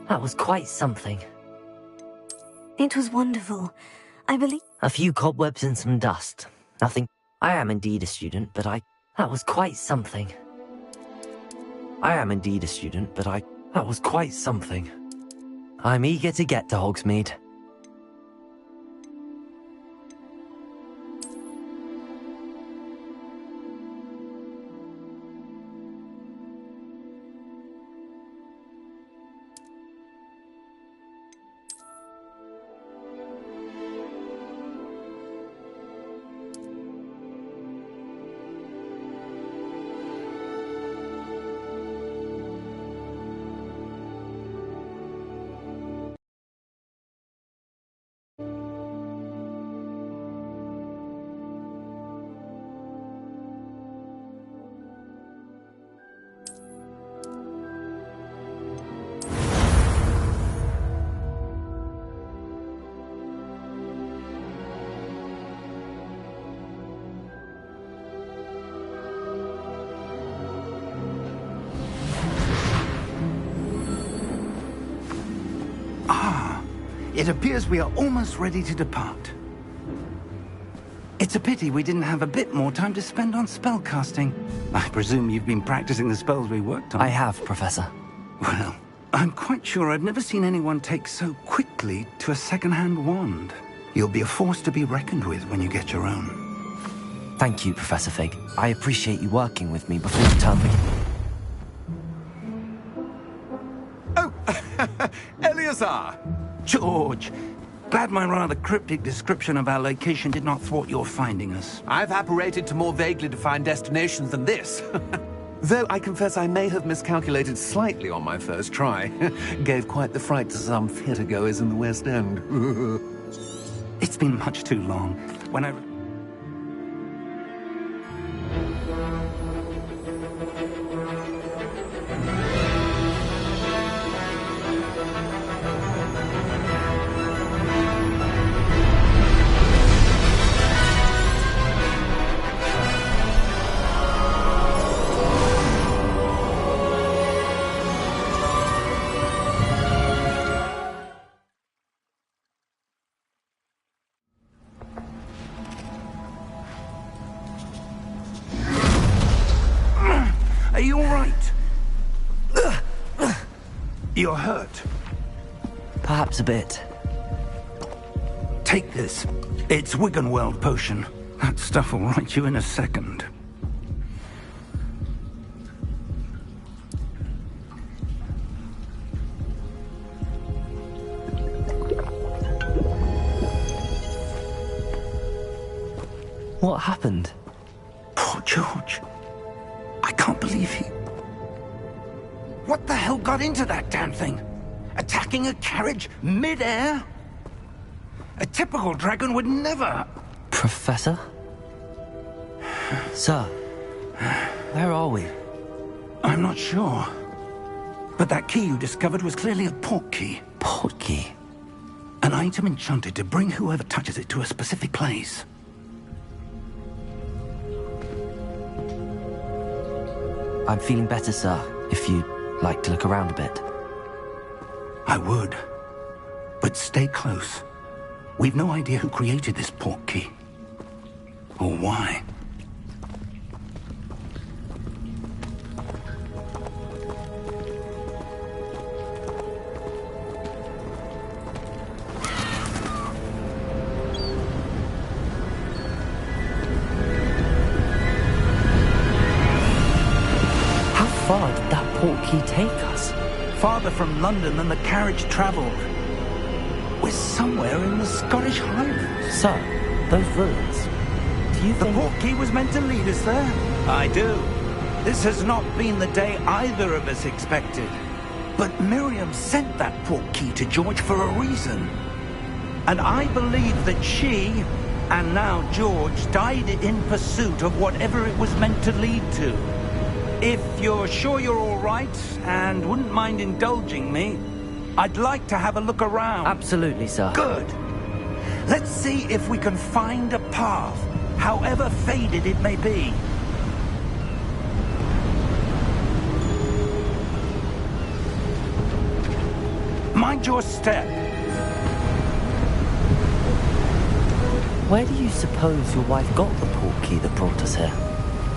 That was quite something. It was wonderful. I believe... A few cobwebs and some dust. Nothing. I am indeed a student, but That was quite something. I am indeed a student, but That was quite something. I'm eager to get to Hogsmeade. It appears we are almost ready to depart. It's a pity we didn't have a bit more time to spend on spellcasting. I presume you've been practicing the spells we worked on. I have, Professor. Well, I'm quite sure I've never seen anyone take so quickly to a second-hand wand. You'll be a force to be reckoned with when you get your own. Thank you, Professor Fig. I appreciate you working with me before the term begins. Oh, Eleazar! George, glad my rather cryptic description of our location did not thwart your finding us. I've apparated to more vaguely defined destinations than this. Though I confess I may have miscalculated slightly on my first try. Gave quite the fright to some theatre-goers in the West End. It's been much too long. When I... Are you all right? You're hurt. Perhaps a bit. Take this. It's Wiggenweld potion. That stuff will right you in a second. What happened? Poor George. I can't believe he... What the hell got into that damn thing? Attacking a carriage mid-air? A typical dragon would never... Professor? Sir, where are we? I'm not sure. But that key you discovered was clearly a port key. Port key? An item enchanted to bring whoever touches it to a specific place. I'm feeling better, sir, if you'd like to look around a bit. I would. But stay close. We've no idea who created this port key. Or why. How far did that port key take us? Farther from London than the carriage travelled. We're somewhere in the Scottish Highlands. Sir, those ruins. Do you The think... port key was meant to lead us there? I do. This has not been the day either of us expected. But Miriam sent that port key to George for a reason. And I believe that she, and now George, died in pursuit of whatever it was meant to lead to. If you're sure you're all right, and wouldn't mind indulging me, I'd like to have a look around. Absolutely, sir. Good. Let's see if we can find a path, however faded it may be. Mind your step. Where do you suppose your wife got the portkey that brought us here?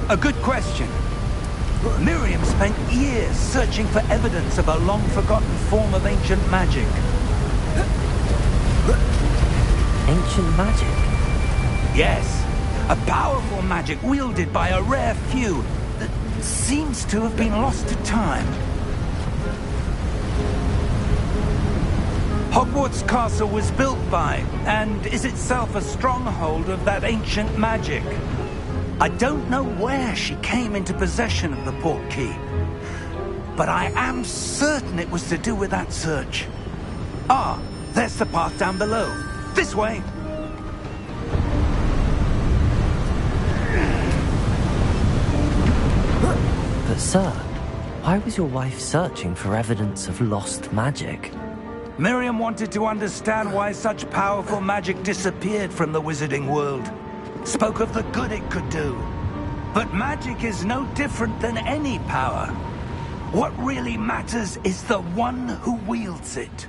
A good question. Miriam spent years searching for evidence of a long-forgotten form of ancient magic. Ancient magic? Yes, a powerful magic wielded by a rare few that seems to have been lost to time. Hogwarts Castle was built by, and is itself a stronghold of that ancient magic. I don't know where she came into possession of the portkey, but I am certain it was to do with that search. Ah, there's the path down below. This way! But sir, why was your wife searching for evidence of lost magic? Miriam wanted to understand why such powerful magic disappeared from the wizarding world. Spoke of the good it could do. But magic is no different than any power. What really matters is the one who wields it.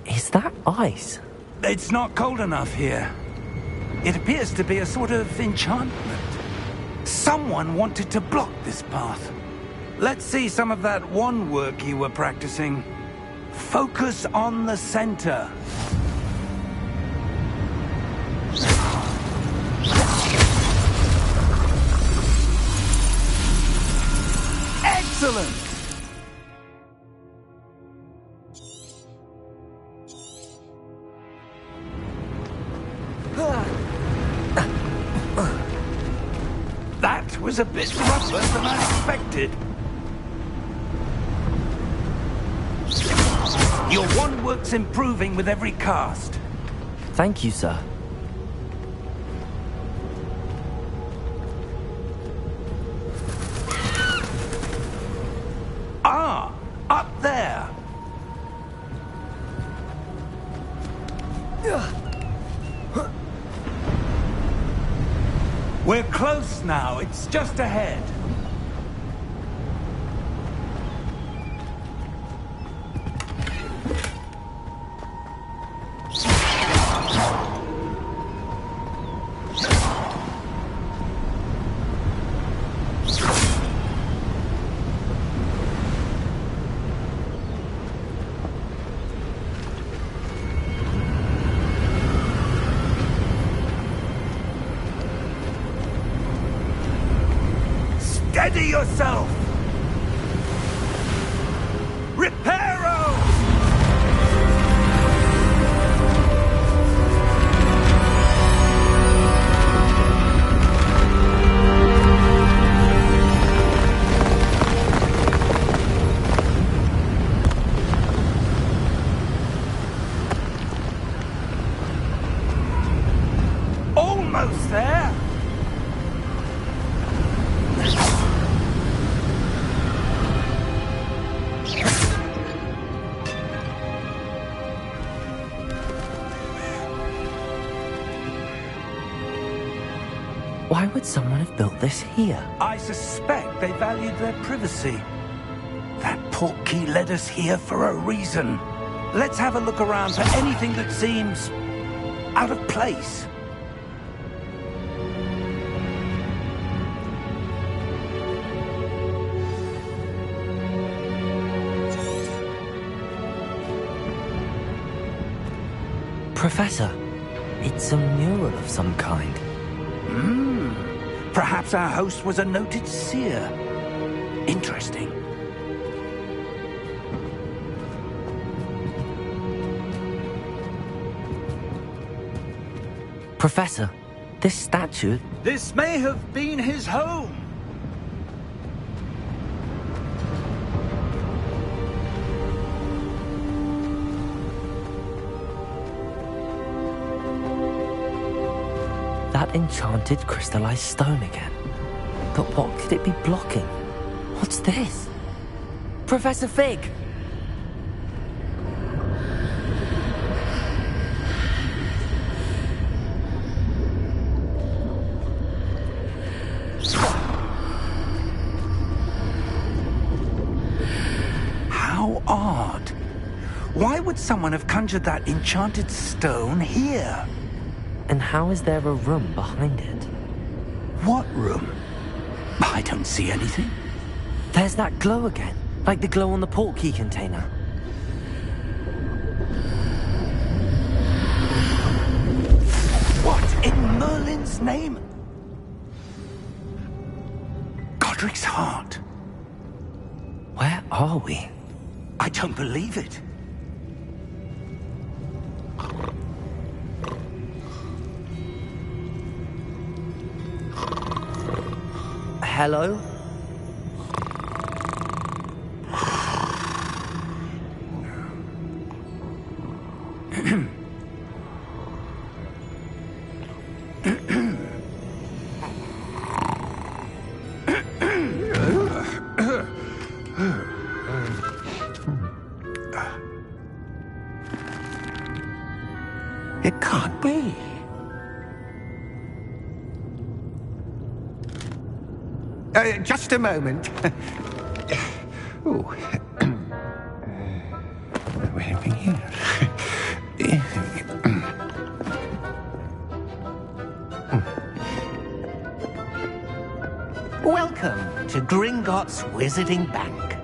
Is that ice? It's not cold enough here. It appears to be a sort of enchantment. Someone wanted to block this path. Let's see some of that wand work you were practicing. Focus on the center. Excellent! That was a bit rougher than I expected. Your wand work's improving with every cast. Thank you, sir. Ah, up there. We're close now. It's just ahead. Steady yourself! Reparo! Almost there! Why would someone have built this here? I suspect they valued their privacy. That portkey led us here for a reason. Let's have a look around for anything that seems out of place. Professor, it's a mural of some kind. Perhaps our host was a noted seer. Interesting. Professor, this statue... This may have been his home. That enchanted crystallized stone again. But what could it be blocking? What's this? Professor Fig! odd. Why would someone have conjured that enchanted stone here? And how is there a room behind it? What room? I don't see anything. There's that glow again, like the glow on the portkey container. What in Merlin's name? Godric's heart. Where are we? I don't believe it. Hello? It can't be. Just a moment. Oh. Anything here? Welcome to Gringotts Wizarding Bank.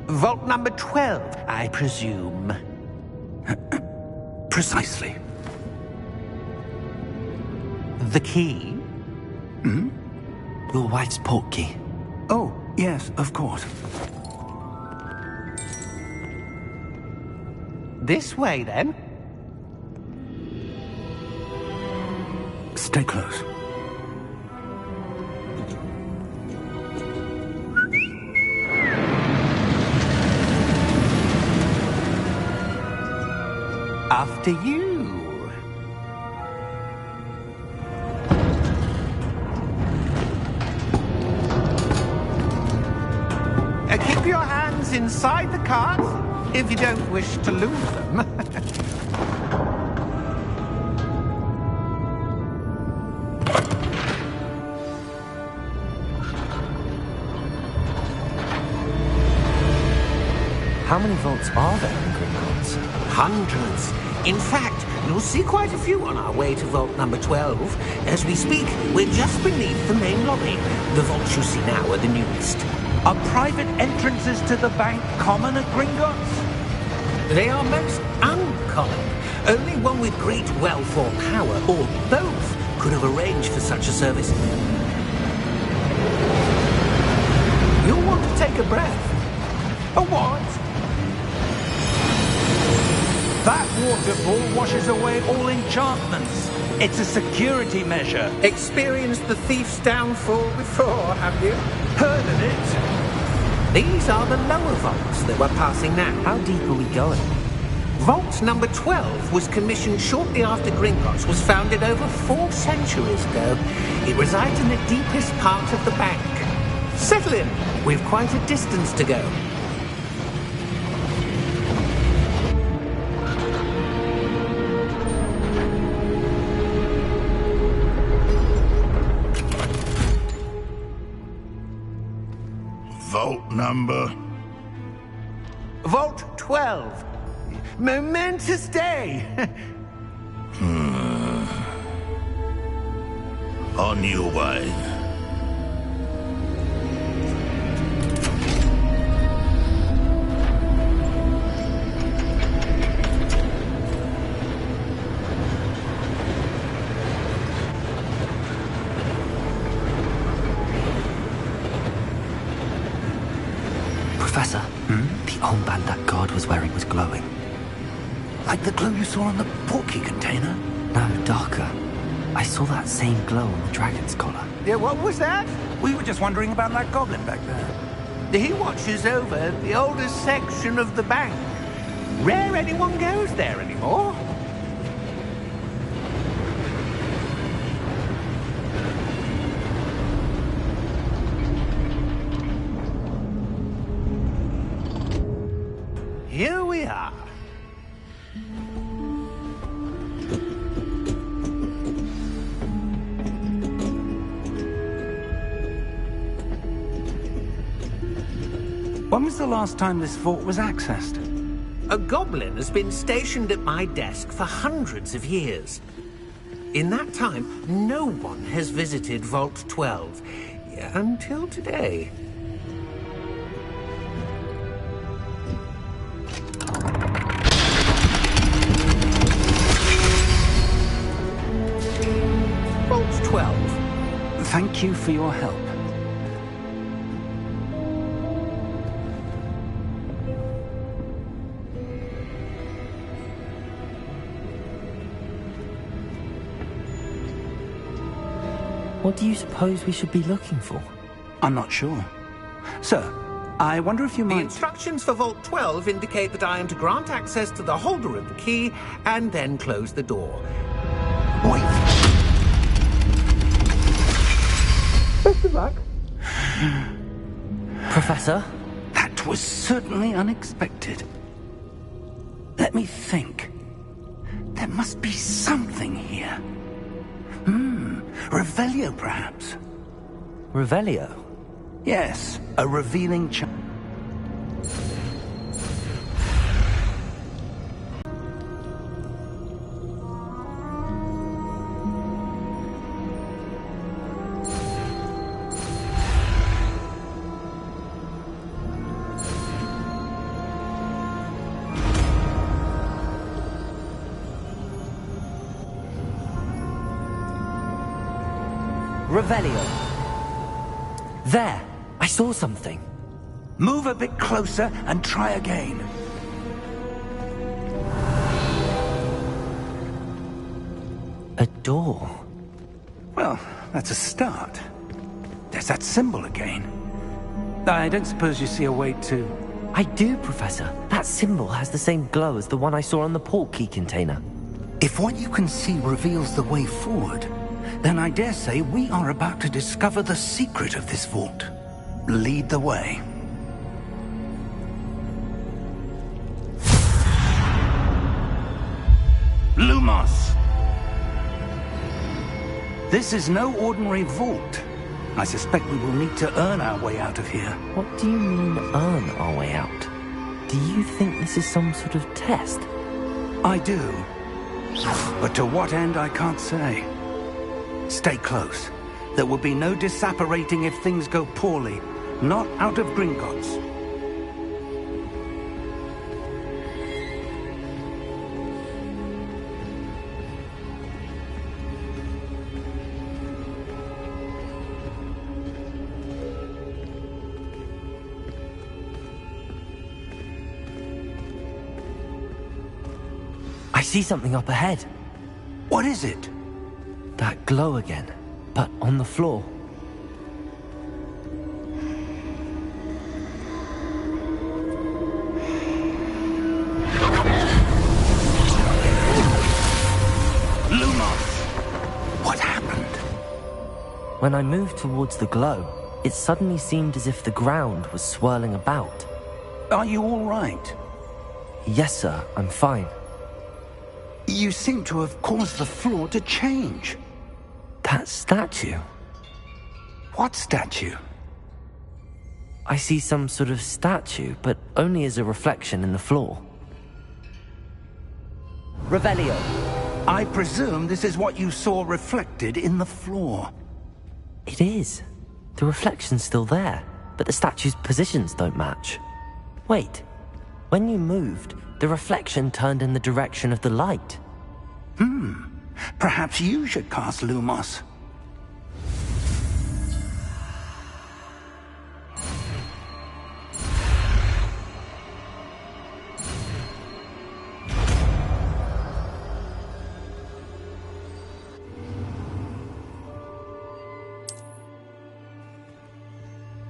Vault number 12, I presume. Precisely. The key? Hmm? Your wife's portkey. Oh, yes, of course. This way, then. Stay close. After you. Keep your hands inside the cart if you don't wish to lose them. How many vaults are there in Gringotts? Hundreds. In fact, you'll see quite a few on our way to vault number 12. As we speak, we're just beneath the main lobby. The vaults you see now are the newest. Are private entrances to the bank common at Gringotts? They are most uncommon. Only one with great wealth or power, or both, could have arranged for such a service. You'll want to take a breath. A what? That waterfall washes away all enchantments. It's a security measure. Experienced the thief's downfall before, have you? Heard of it? These are the lower vaults that we're passing now. How deep are we going? Vault number 12 was commissioned shortly after Gringotts was founded over 4 centuries ago. It resides in the deepest part of the bank. Settle in. We've quite a distance to go. Vault number? Vault 12. Momentous day. On your way. Professor, the armband that guard was wearing was glowing. Like the glow you saw on the portkey container? No, darker. I saw that same glow on the dragon's collar. Yeah, what was that? We were just wondering about that goblin back there. He watches over the oldest section of the bank. Rare anyone goes there anymore. Here we are. When was the last time this vault was accessed? A goblin has been stationed at my desk for hundreds of years. In that time, no one has visited Vault 12. Until today. Vault 12. Thank you for your help. What do you suppose we should be looking for? I'm not sure. Sir, I wonder if you The might... instructions for Vault 12 indicate that I am to grant access to the holder of the key and then close the door. Wait! Best of luck. Professor? That was certainly unexpected. Let me think. There must be something here. Revelio, perhaps? Revelio? Yes, a revealing Revelio. There! I saw something. Move a bit closer and try again. A door. Well, that's a start. There's that symbol again. I don't suppose you see a way to... I do, Professor. That symbol has the same glow as the one I saw on the port key container. If what you can see reveals the way forward, then I dare say we are about to discover the secret of this vault. Lead the way. Lumos! This is no ordinary vault. I suspect we will need to earn our way out of here. What do you mean, earn our way out? Do you think this is some sort of test? I do. But to what end, I can't say. Stay close. There will be no disapparating if things go poorly. Not out of Gringotts. I see something up ahead. What is it? That glow again, but on the floor. Lumos! What happened? When I moved towards the glow, it suddenly seemed as if the ground was swirling about. Are you all right? Yes, sir, I'm fine. You seem to have caused the floor to change. That statue? What statue? I see some sort of statue, but only as a reflection in the floor. Revelio. I presume this is what you saw reflected in the floor. It is. The reflection's still there, but the statue's positions don't match. Wait. When you moved, the reflection turned in the direction of the light. Perhaps you should cast Lumos.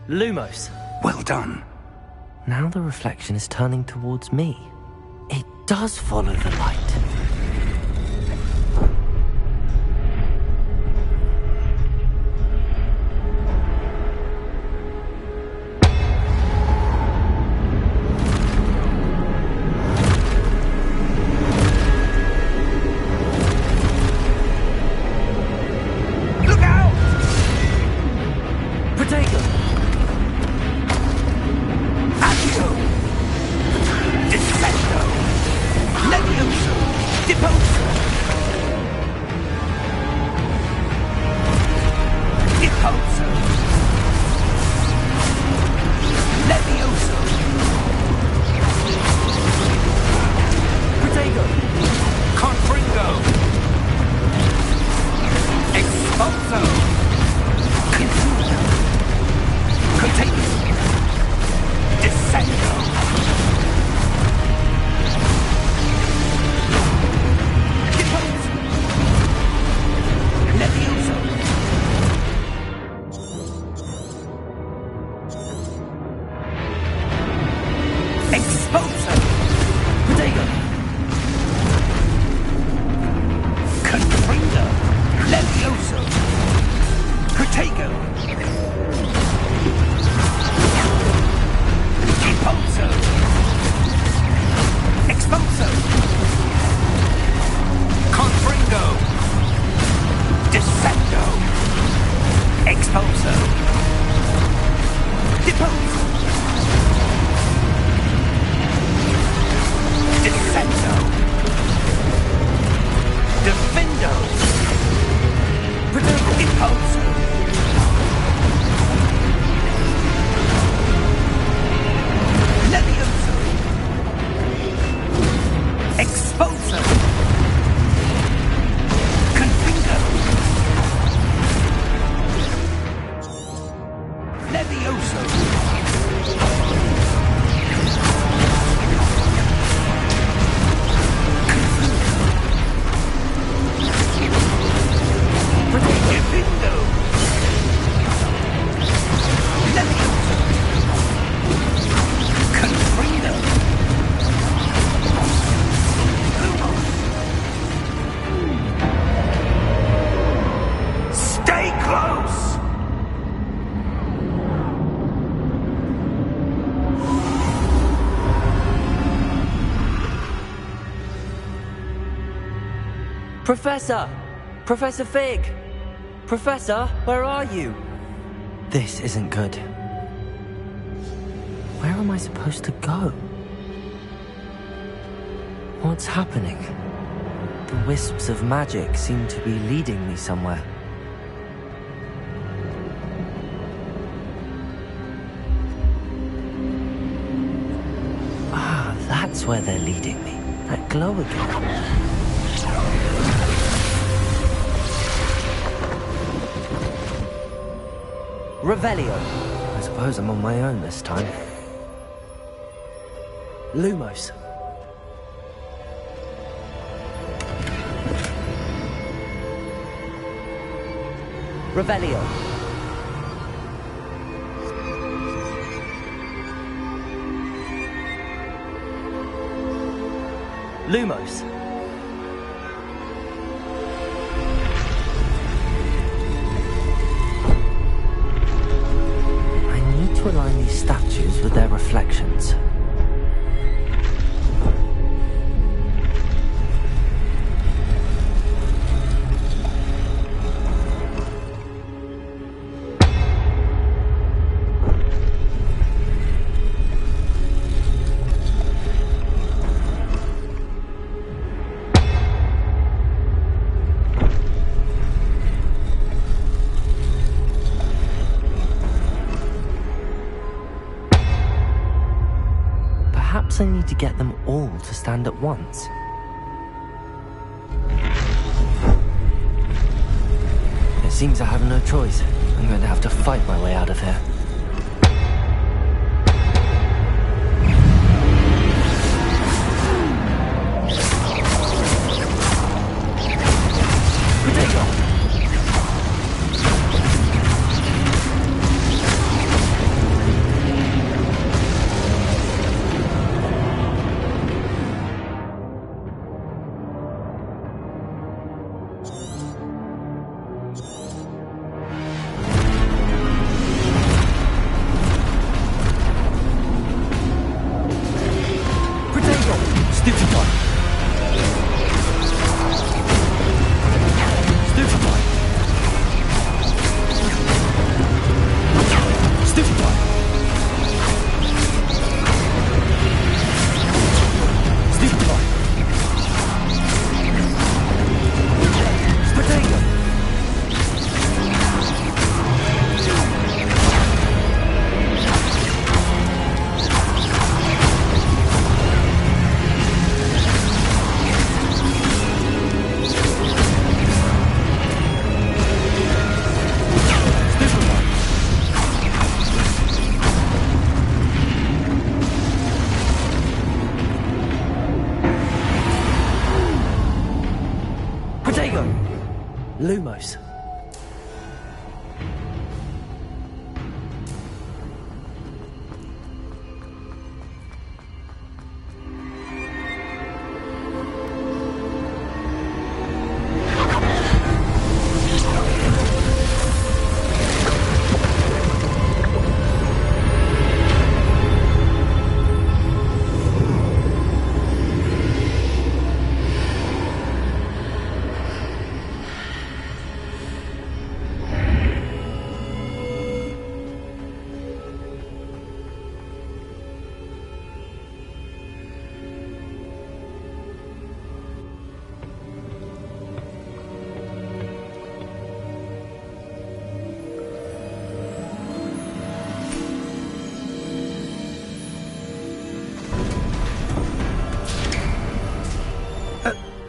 Lumos. Well done. Now the reflection is turning towards me. It does follow the light. Look out! Protego! At Expulso! Confuso! Contagion! Descendo! Depose! Levioso! Expulso! Protego! Confringo! Levioso! Protego! Impulso! Expulso! Confringo! Descendo! Expulso! Depose! Descendo! Defendo! Impulso! Levioso! Expulso! Confringo! Levioso! Defendo! Levioso! Confringo! Stay close! Professor! Professor Fig! Professor, where are you? This isn't good. Where am I supposed to go? What's happening? The wisps of magic seem to be leading me somewhere. Ah, that's where they're leading me. That glow again. Revelio. I suppose I'm on my own this time. Lumos. Revelio. Lumos. To align these statues with their reflections. Perhaps I need to get them all to stand at once. It seems I have no choice. I'm going to have to fight my way out of here. Lumos.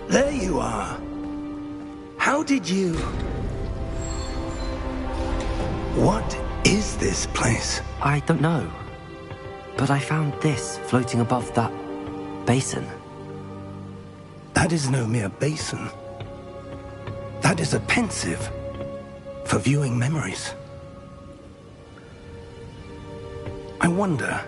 There you are. How did you... What is this place? I don't know. But I found this floating above that basin. That is no mere basin. That is a pensive for viewing memories. I wonder...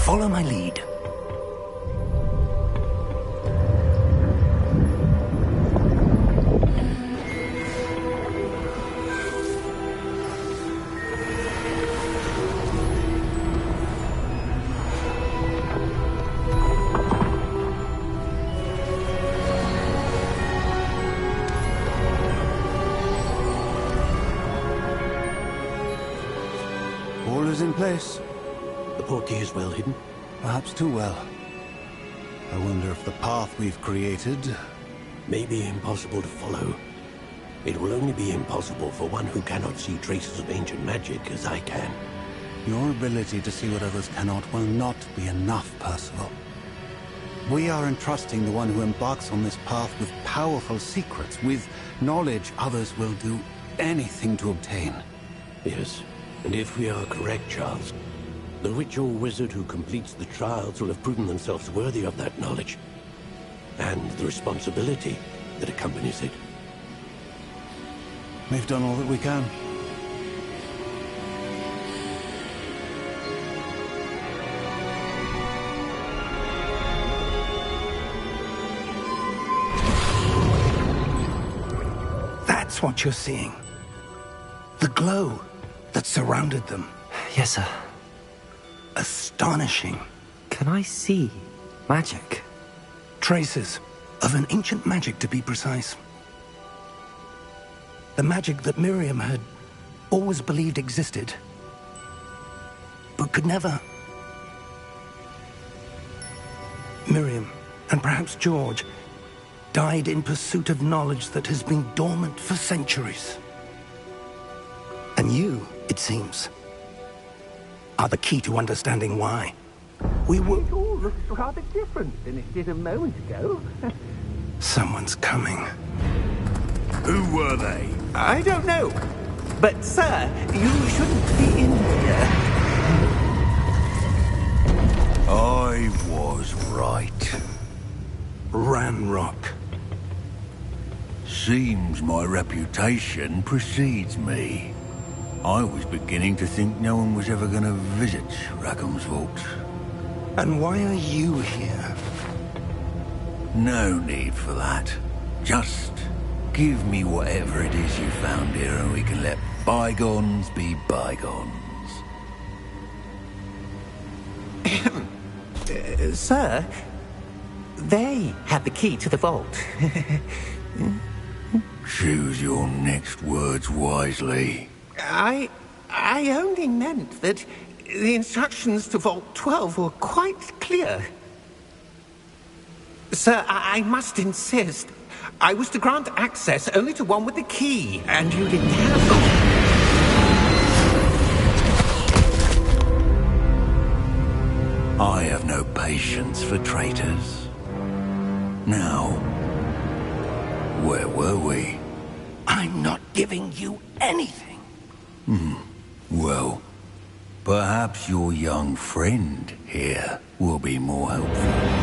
Follow my lead. All is in place. The portkey is well hidden. Perhaps too well. I wonder if the path we've created... May be impossible to follow. It will only be impossible for one who cannot see traces of ancient magic as I can. Your ability to see what others cannot will not be enough, Percival. We are entrusting the one who embarks on this path with powerful secrets, with knowledge others will do anything to obtain. Yes, and if we are correct, Charles, the witch or wizard who completes the trials will have proven themselves worthy of that knowledge, and the responsibility that accompanies it. We've done all that we can. That's what you're seeing. The glow that surrounded them. Yes, sir. Astonishing. Can I see magic? Traces of an ancient magic, to be precise. The magic that Miriam had always believed existed, but could never. Miriam, and perhaps George, died in pursuit of knowledge that has been dormant for centuries. And you, it seems, are the key to understanding why. We were... It all looks rather different than it did a moment ago. Someone's coming. Who were they? I don't know. But, sir, you shouldn't be in here. I was right. Ranrock. Seems my reputation precedes me. I was beginning to think no one was ever going to visit Rackham's vault. And why are you here? No need for that. Just give me whatever it is you found here and we can let bygones be bygones. Sir, they have the key to the vault. Choose your next words wisely. I only meant that the instructions to Vault 12 were quite clear. Sir, I must insist. I was to grant access only to one with the key, and you didn't have it. I have no patience for traitors. Now, where were we? I'm not giving you anything. Well, perhaps your young friend here will be more helpful.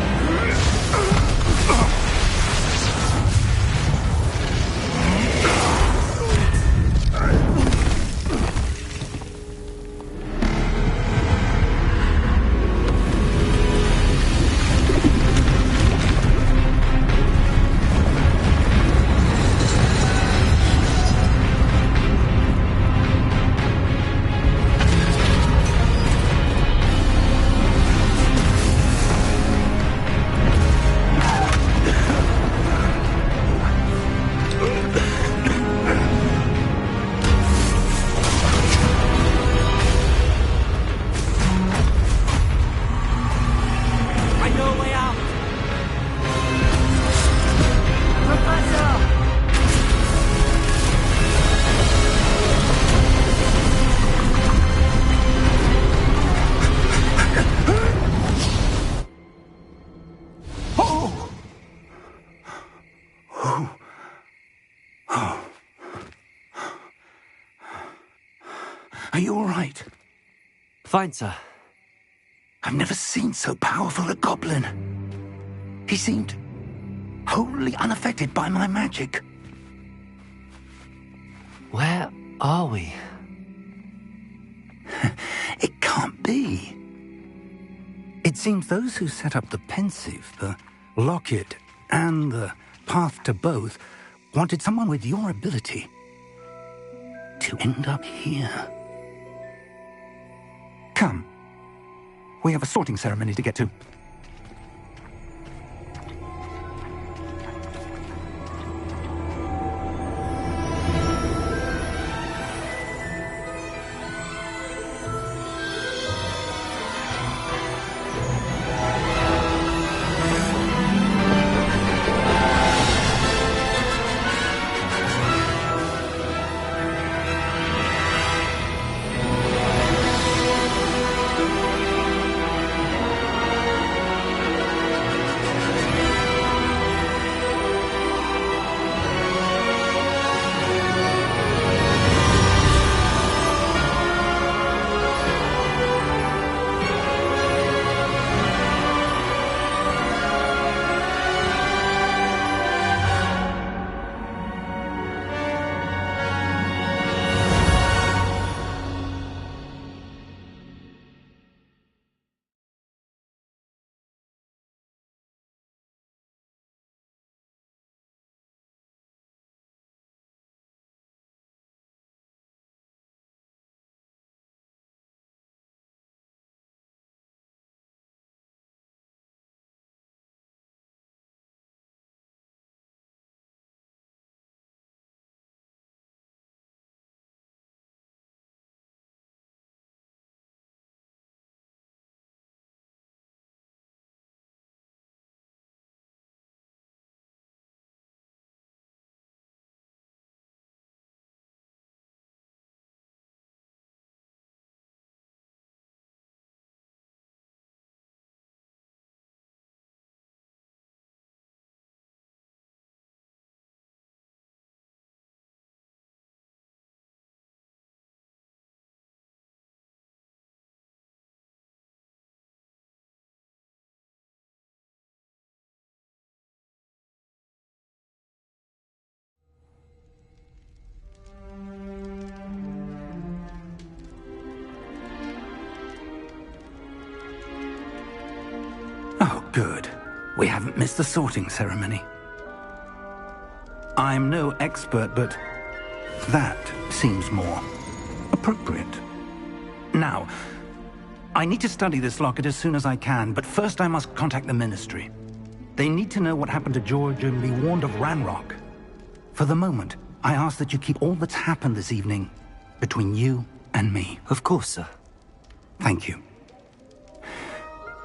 Are you all right? Fine, sir. I've never seen so powerful a goblin. He seemed wholly unaffected by my magic. Where are we? It can't be. It seems those who set up the pensive, the locket, and the path to both wanted someone with your ability to end up here. Come. We have a sorting ceremony to get to. Oh, good. We haven't missed the sorting ceremony. I'm no expert, but that seems more appropriate. Now, I need to study this locket as soon as I can, but first I must contact the Ministry. They need to know what happened to George and be warned of Ranrock. For the moment, I ask that you keep all that's happened this evening between you and me. Of course, sir. Thank you.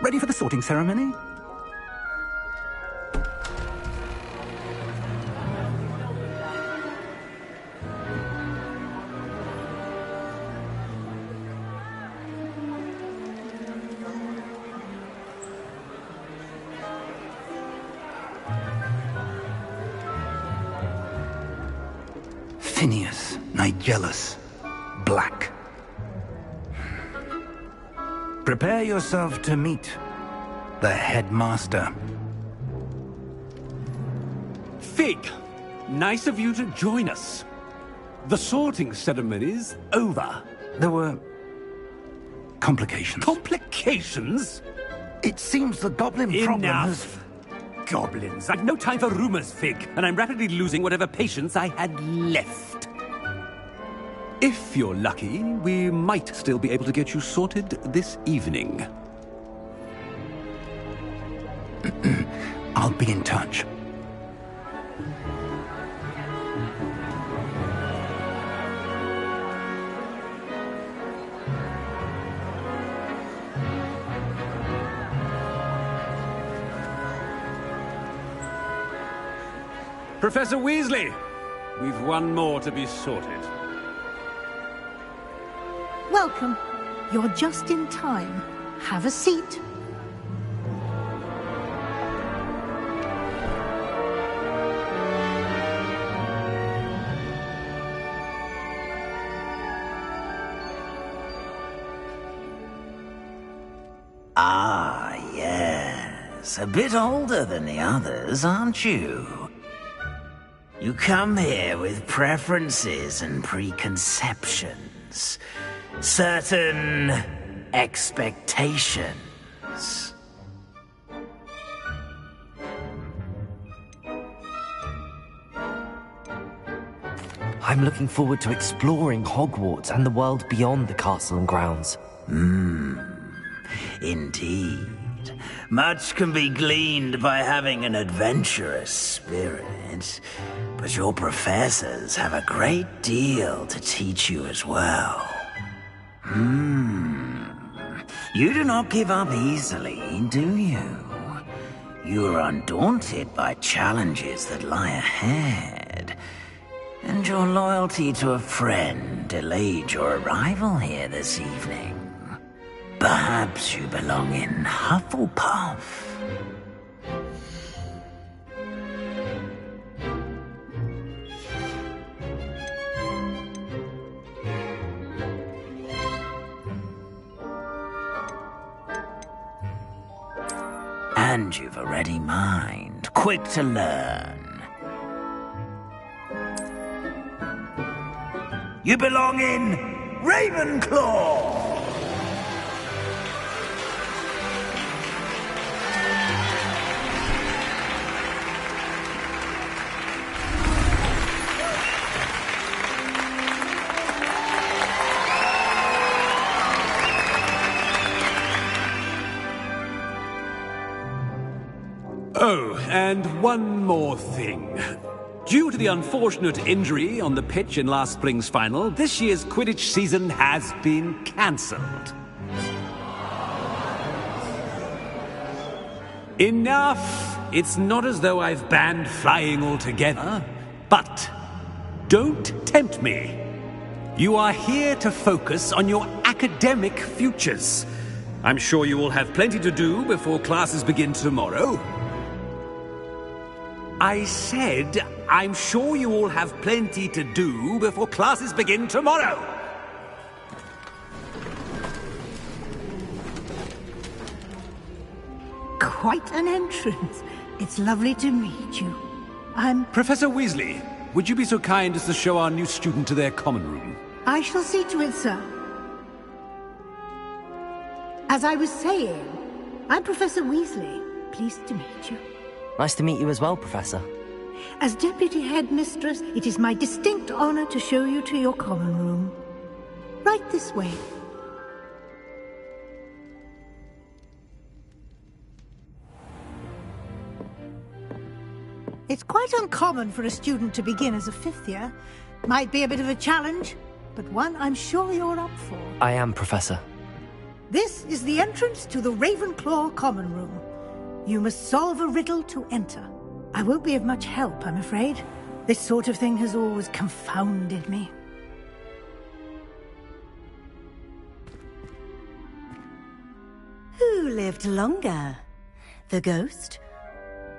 Ready for the sorting ceremony? Phineas, Nigellus, Black. Prepare yourself to meet the headmaster. Fig, nice of you to join us. The sorting ceremony's over. There were complications. Complications? It seems the goblin problem has... Enough! Goblins. I've no time for rumors, Fig, and I'm rapidly losing whatever patience I had left. If you're lucky, we might still be able to get you sorted this evening. I'll be in touch. Professor Weasley, we've one more to be sorted. Welcome. You're just in time. Have a seat. Ah, yes. A bit older than the others, aren't you? You come here with preferences and preconceptions. Certain expectations. I'm looking forward to exploring Hogwarts and the world beyond the castle and grounds. Indeed. Much can be gleaned by having an adventurous spirit, but your professors have a great deal to teach you as well. You do not give up easily, do you? You are undaunted by challenges that lie ahead, and your loyalty to a friend delayed your arrival here this evening. Perhaps you belong in Hufflepuff. And you've a ready mind, quick to learn. You belong in Ravenclaw! Oh, and one more thing. Due to the unfortunate injury on the pitch in last spring's final, this year's Quidditch season has been cancelled. Enough! It's not as though I've banned flying altogether, but don't tempt me. You are here to focus on your academic futures. I'm sure you will have plenty to do before classes begin tomorrow. I said, I'm sure you all have plenty to do before classes begin tomorrow. Quite an entrance. It's lovely to meet you. I'm... Professor Weasley, would you be so kind as to show our new student to their common room? I shall see to it, sir. As I was saying, I'm Professor Weasley. Pleased to meet you. Nice to meet you as well, Professor. As Deputy Headmistress, it is my distinct honor to show you to your common room. Right this way. It's quite uncommon for a student to begin as a fifth year. Might be a bit of a challenge, but one I'm sure you're up for. I am, Professor. This is the entrance to the Ravenclaw common room. You must solve a riddle to enter. I won't be of much help, I'm afraid. This sort of thing has always confounded me. Who lived longer? The ghost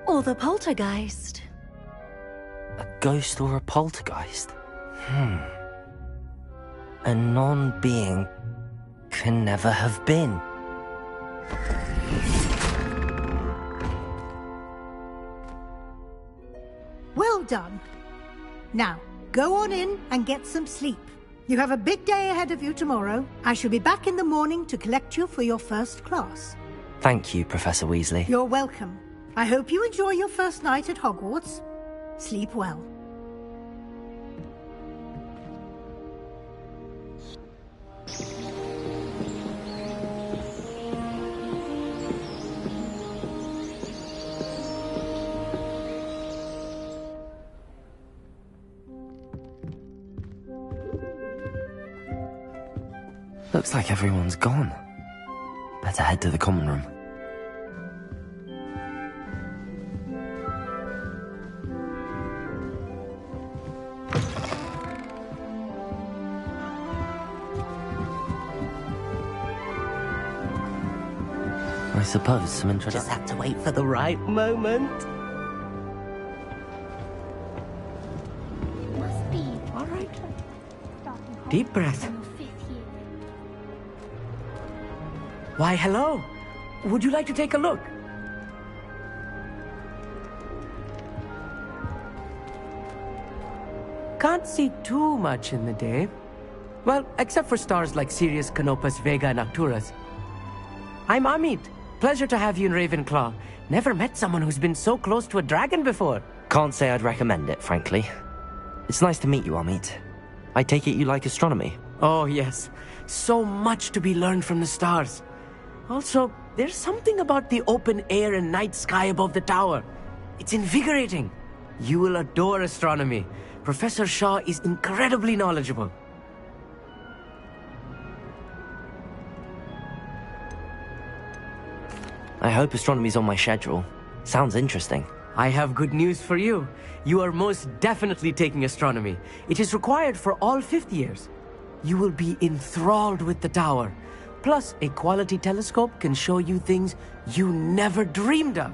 or the poltergeist? A ghost or a poltergeist? A non-being can never have been. Well done. Now, go on in and get some sleep. You have a big day ahead of you tomorrow. I shall be back in the morning to collect you for your first class. Thank you, Professor Weasley. You're welcome. I hope you enjoy your first night at Hogwarts. Sleep well. Looks like everyone's gone. Better head to the common room. I suppose some introduction. Just have to wait for the right moment. Must be. All right. Deep breath. Why, hello. Would you like to take a look? Can't see too much in the day. Well, except for stars like Sirius, Canopus, Vega, and Arcturus. I'm Amit. Pleasure to have you in Ravenclaw. Never met someone who's been so close to a dragon before. Can't say I'd recommend it, frankly. It's nice to meet you, Amit. I take it you like astronomy? Oh, yes. So much to be learned from the stars. Also, there's something about the open air and night sky above the tower. It's invigorating. You will adore astronomy. Professor Shaw is incredibly knowledgeable. I hope astronomy's on my schedule. Sounds interesting. I have good news for you. You are most definitely taking astronomy. It is required for all fifth years. You will be enthralled with the tower. Plus, a quality telescope can show you things you never dreamed of.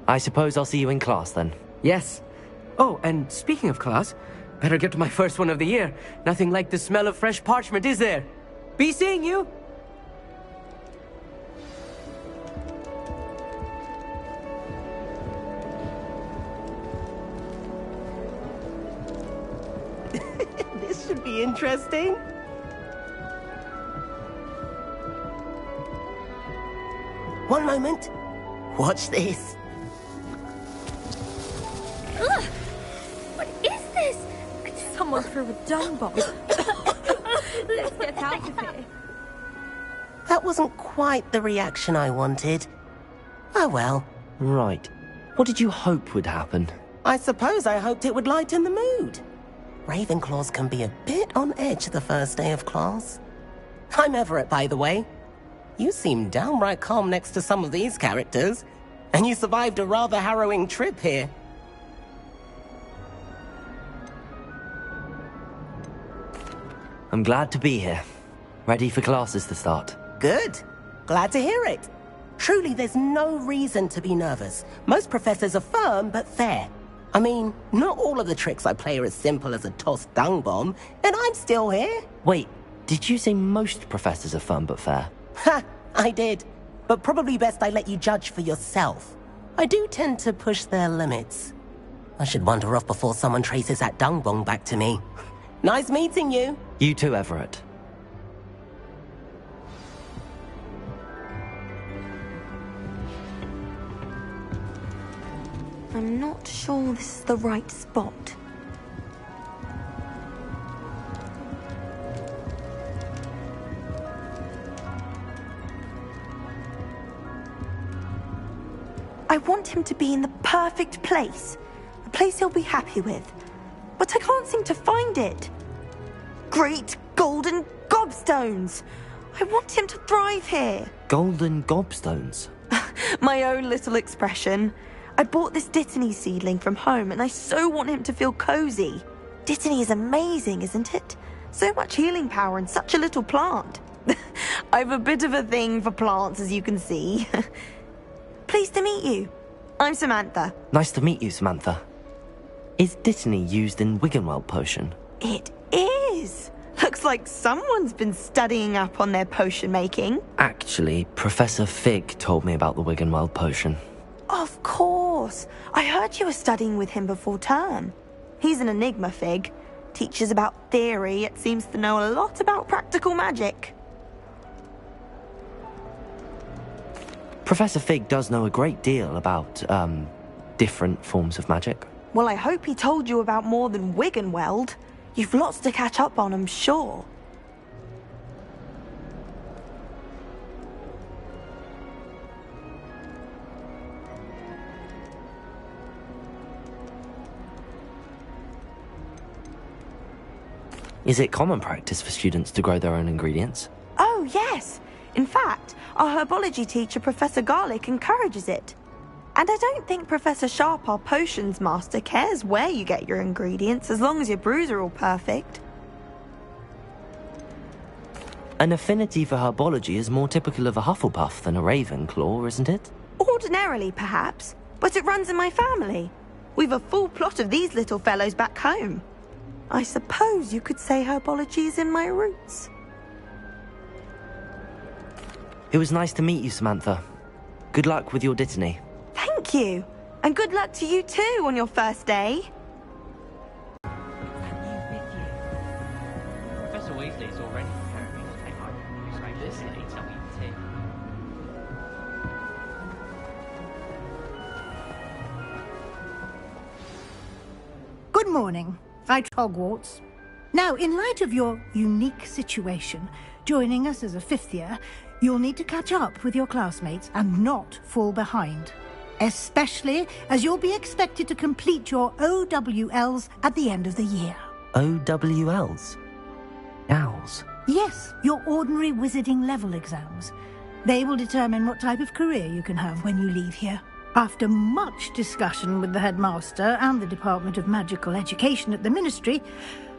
I suppose I'll see you in class then. Yes. Oh, and speaking of class, better get to my first one of the year. Nothing like the smell of fresh parchment, is there? Be seeing you! This should be interesting. One moment. Watch this. Ugh! What is this? Someone threw a dung bomb. Let's get out of here. That wasn't quite the reaction I wanted. Oh well. Right. What did you hope would happen? I suppose I hoped it would lighten the mood. Ravenclaws can be a bit on edge the first day of class. I'm Everett, by the way. You seem downright calm next to some of these characters, and you survived a rather harrowing trip here. I'm glad to be here. Ready for classes to start. Good. Glad to hear it. Truly, there's no reason to be nervous. Most professors are firm but fair. I mean, not all of the tricks I play are as simple as a tossed dung bomb, and I'm still here. Wait, did you say most professors are fun but fair? Ha! I did. But probably best I let you judge for yourself. I do tend to push their limits. I should wander off before someone traces that dung bomb back to me. Nice meeting you. You too, Everett. I'm not sure this is the right spot. I want him to be in the perfect place. A place he'll be happy with. But I can't seem to find it. Great golden gobstones! I want him to thrive here. Golden gobstones? My own little expression. I bought this Dittany seedling from home and I so want him to feel cozy. Dittany is amazing, isn't it? So much healing power in such a little plant. I've a bit of a thing for plants, as you can see. Pleased to meet you. I'm Samantha. Nice to meet you, Samantha. Is Dittany used in Wiggenweld potion? It is! Looks like someone's been studying up on their potion making. Actually, Professor Fig told me about the Wiggenweld potion. Of course. I heard you were studying with him before term. He's an enigma, Fig. Teaches about theory, yet seems to know a lot about practical magic. Professor Fig does know a great deal about, different forms of magic. Well, I hope he told you about more than Wiggenweld. You've lots to catch up on, I'm sure. Is it common practice for students to grow their own ingredients? Oh, yes. In fact, our herbology teacher, Professor Garlick, encourages it. And I don't think Professor Sharp, our potions master, cares where you get your ingredients, as long as your brews are all perfect. An affinity for herbology is more typical of a Hufflepuff than a Ravenclaw, isn't it? Ordinarily, perhaps, but it runs in my family. We've a full plot of these little fellows back home. I suppose you could say herbology is in my roots. It was nice to meet you, Samantha. Good luck with your dittany. Thank you. And good luck to you too on your first day. Professor Weasley's already preparing me to take my listening to me too. Good morning. Right, Hogwarts. Now, in light of your unique situation, joining us as a fifth year, you'll need to catch up with your classmates and not fall behind. Especially as you'll be expected to complete your OWLs at the end of the year. OWLs? Owls? Yes, your ordinary wizarding level exams. They will determine what type of career you can have when you leave here. After much discussion with the headmaster and the Department of Magical Education at the Ministry,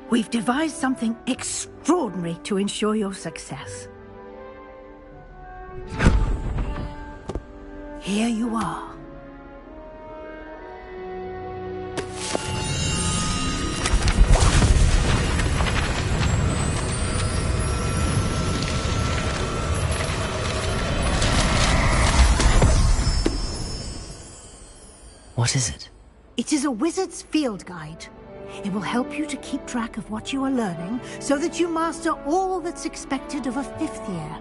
we've devised something extraordinary to ensure your success. Here you are. What is it? It is a wizard's field guide. It will help you to keep track of what you are learning so that you master all that's expected of a fifth year.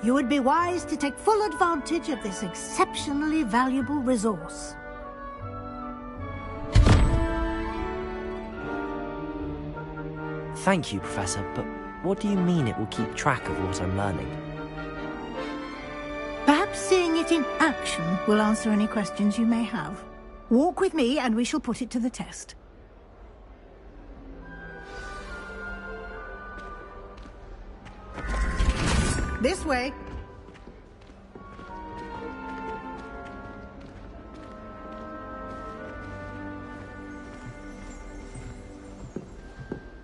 You would be wise to take full advantage of this exceptionally valuable resource. Thank you, Professor, but what do you mean it will keep track of what I'm learning? Perhaps seeing it in action will answer any questions you may have. Walk with me and we shall put it to the test. This way.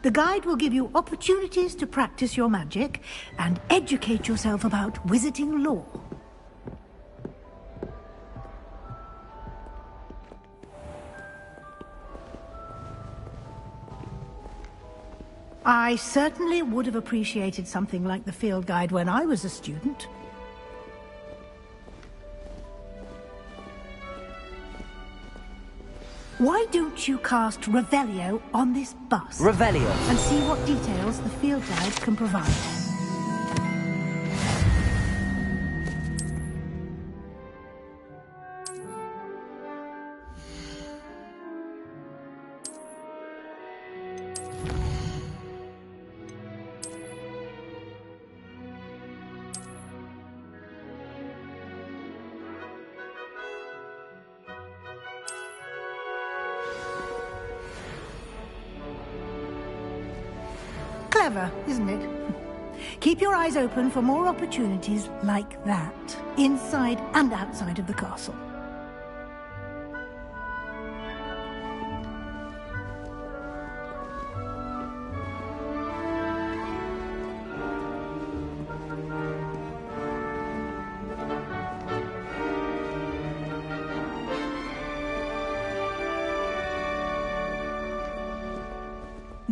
The guide will give you opportunities to practice your magic and educate yourself about wizarding lore. I certainly would have appreciated something like the field guide when I was a student. Why don't you cast Revelio on this bus? Revelio? And see what details the field guide can provide. Clever, isn't it? Keep your eyes open for more opportunities like that, inside and outside of the castle.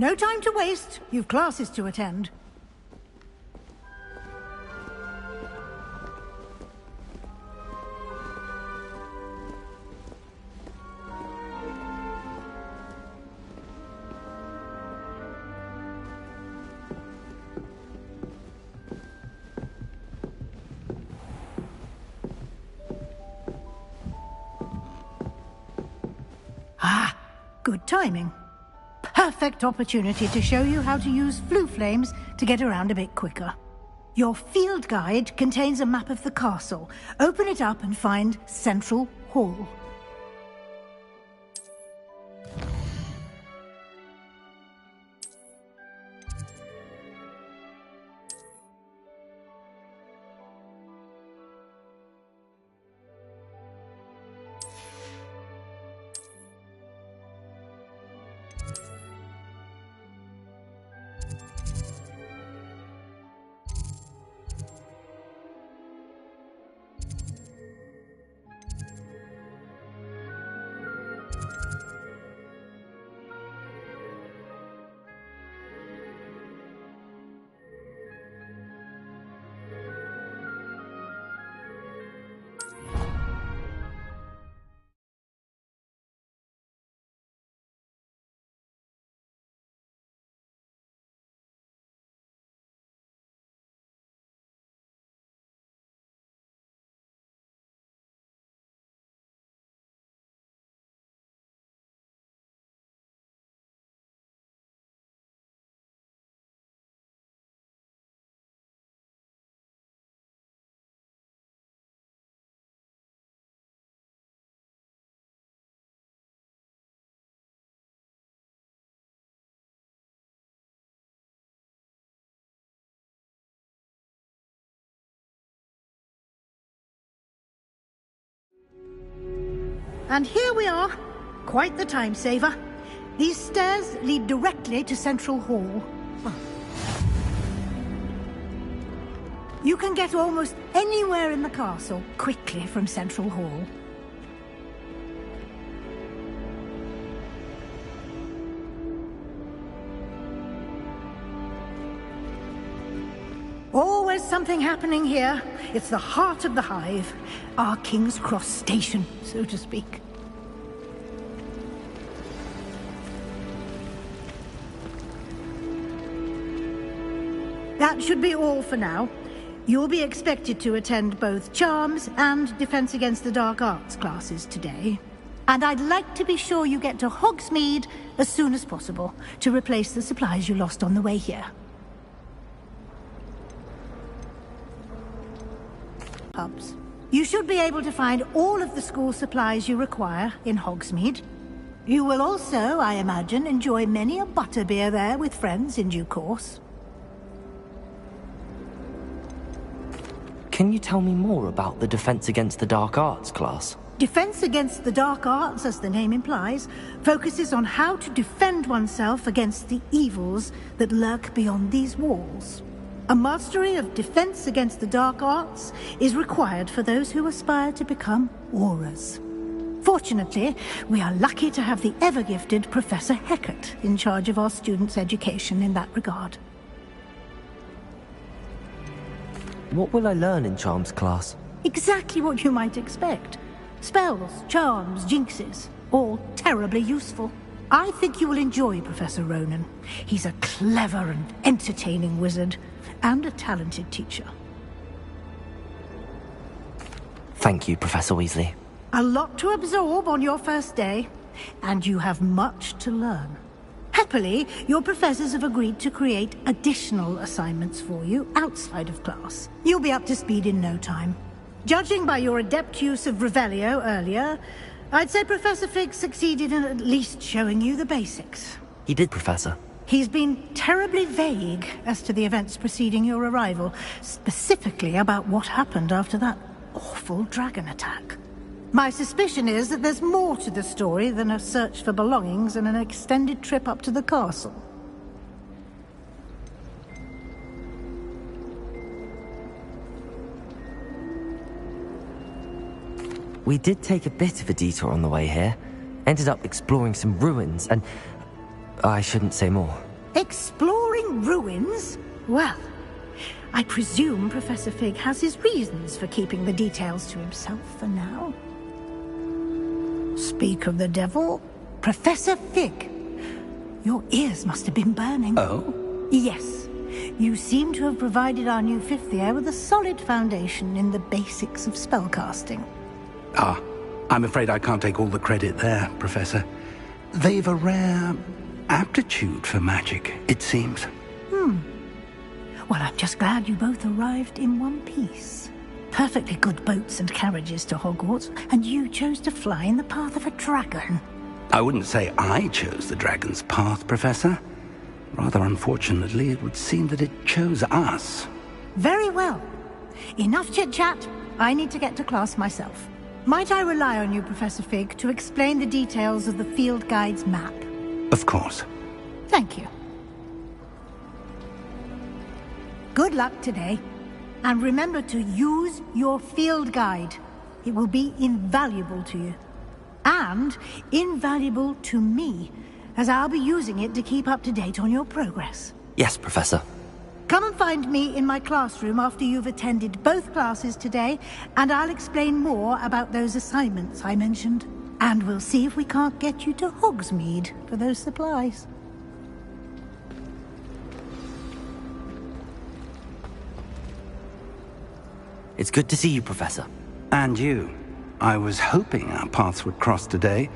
no time to waste. You've classes to attend. Ah, good timing. Perfect opportunity to show you how to use flue flames to get around a bit quicker. Your field guide contains a map of the castle. Open it up and find Central Hall. And here we are. Quite the time saver. These stairs lead directly to Central Hall. You can get almost anywhere in the castle quickly from Central Hall. Always something happening here. It's the heart of the hive. Our King's Cross station, so to speak. That should be all for now. You'll be expected to attend both Charms and Defense Against the Dark Arts classes today. And I'd like to be sure you get to Hogsmeade as soon as possible to replace the supplies you lost on the way here. Pubs. You should be able to find all of the school supplies you require in Hogsmeade. You will also, I imagine, enjoy many a butterbeer there with friends in due course. Can you tell me more about the Defense Against the Dark Arts class? Defense Against the Dark Arts, as the name implies, focuses on how to defend oneself against the evils that lurk beyond these walls. A mastery of Defense Against the Dark Arts is required for those who aspire to become Aurors. Fortunately, we are lucky to have the ever-gifted Professor Hecat in charge of our students' education in that regard. What will I learn in Charms class? Exactly what you might expect. Spells, charms, jinxes, all terribly useful. I think you will enjoy Professor Ronan. He's a clever and entertaining wizard, and a talented teacher. Thank you, Professor Weasley. A lot to absorb on your first day, and you have much to learn. Happily, your professors have agreed to create additional assignments for you outside of class. You'll be up to speed in no time. Judging by your adept use of Revelio earlier, I'd say Professor Fig succeeded in at least showing you the basics. He did, Professor. He's been terribly vague as to the events preceding your arrival, specifically about what happened after that awful dragon attack. My suspicion is that there's more to the story than a search for belongings and an extended trip up to the castle. We did take a bit of a detour on the way here. Ended up exploring some ruins and... I shouldn't say more. Exploring ruins? Well, I presume Professor Fig has his reasons for keeping the details to himself for now. Speak of the devil, Professor Fig. Your ears must have been burning. Oh? Yes. You seem to have provided our new fifth year with a solid foundation in the basics of spellcasting. Ah, I'm afraid I can't take all the credit there, Professor. They've a rare aptitude for magic, it seems. Well, I'm just glad you both arrived in one piece. Perfectly good boats and carriages to Hogwarts, and you chose to fly in the path of a dragon. I wouldn't say I chose the dragon's path, Professor. Rather unfortunately, it would seem that it chose us. Very well. Enough chit-chat. I need to get to class myself. Might I rely on you, Professor Fig, to explain the details of the field guide's map? Of course. Thank you. Good luck today. And remember to use your field guide. It will be invaluable to you. And invaluable to me, as I'll be using it to keep up to date on your progress. Yes, Professor. Come and find me in my classroom after you've attended both classes today, and I'll explain more about those assignments I mentioned. And we'll see if we can't get you to Hogsmeade for those supplies. It's good to see you, Professor. And you. I was hoping our paths would cross today,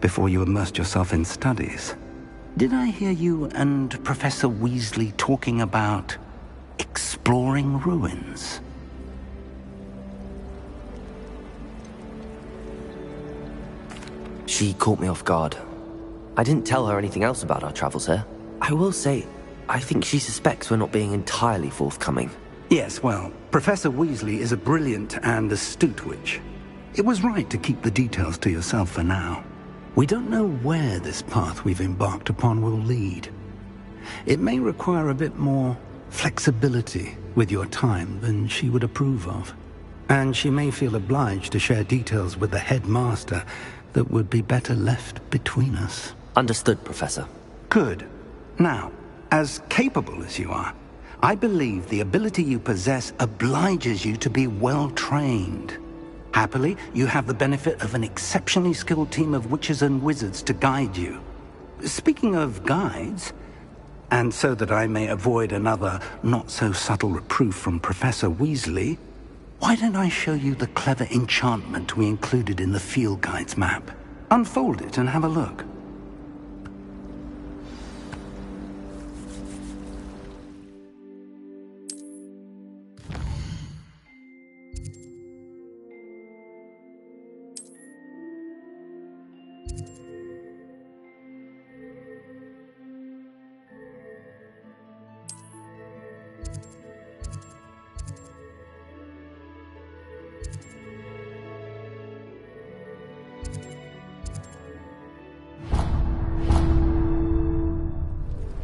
before you immersed yourself in studies. Did I hear you and Professor Weasley talking about exploring ruins? She caught me off guard. I didn't tell her anything else about our travels here. I will say, I think she suspects we're not being entirely forthcoming. Yes, well, Professor Weasley is a brilliant and astute witch. It was right to keep the details to yourself for now. We don't know where this path we've embarked upon will lead. It may require a bit more flexibility with your time than she would approve of. And she may feel obliged to share details with the headmaster that would be better left between us. Understood, Professor. Good. Now, as capable as you are, I believe the ability you possess obliges you to be well-trained. Happily, you have the benefit of an exceptionally skilled team of witches and wizards to guide you. Speaking of guides, and so that I may avoid another not-so-subtle reproof from Professor Weasley, why don't I show you the clever enchantment we included in the field guide's map? Unfold it and have a look.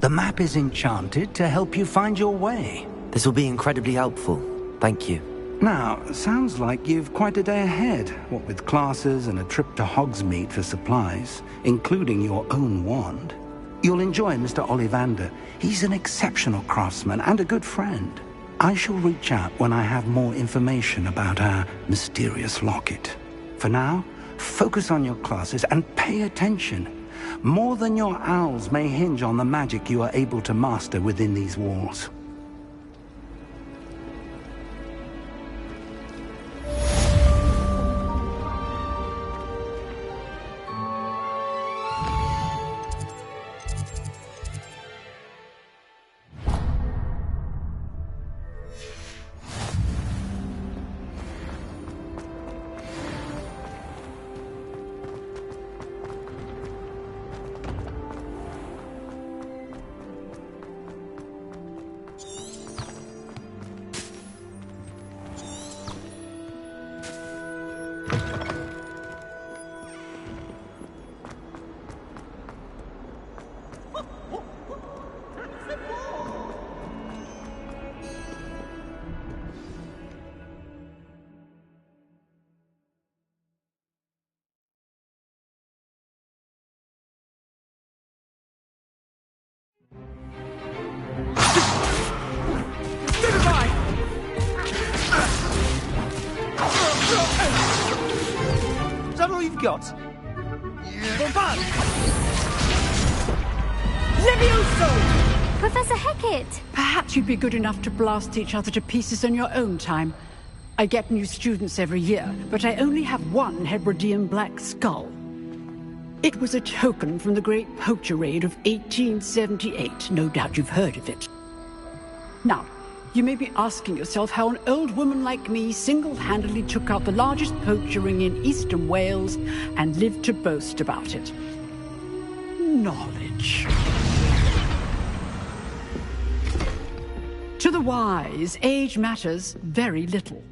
The map is enchanted to help you find your way. This will be incredibly helpful. Thank you. Now, sounds like you've quite a day ahead, what with classes and a trip to Hogsmeade for supplies, including your own wand. You'll enjoy Mr. Ollivander. He's an exceptional craftsman and a good friend. I shall reach out when I have more information about our mysterious locket. For now, focus on your classes and pay attention. More than your owls may hinge on the magic you are able to master within these walls. we've got. Levioso! Professor Hecat! Perhaps you'd be good enough to blast each other to pieces in your own time. I get new students every year, but I only have one Hebridean black skull. It was a token from the Great Poacher Raid of 1878. No doubt you've heard of it. Now, you may be asking yourself how an old woman like me single-handedly took out the largest poacher ring in eastern Wales and lived to boast about it. Knowledge. To the wise, age matters very little.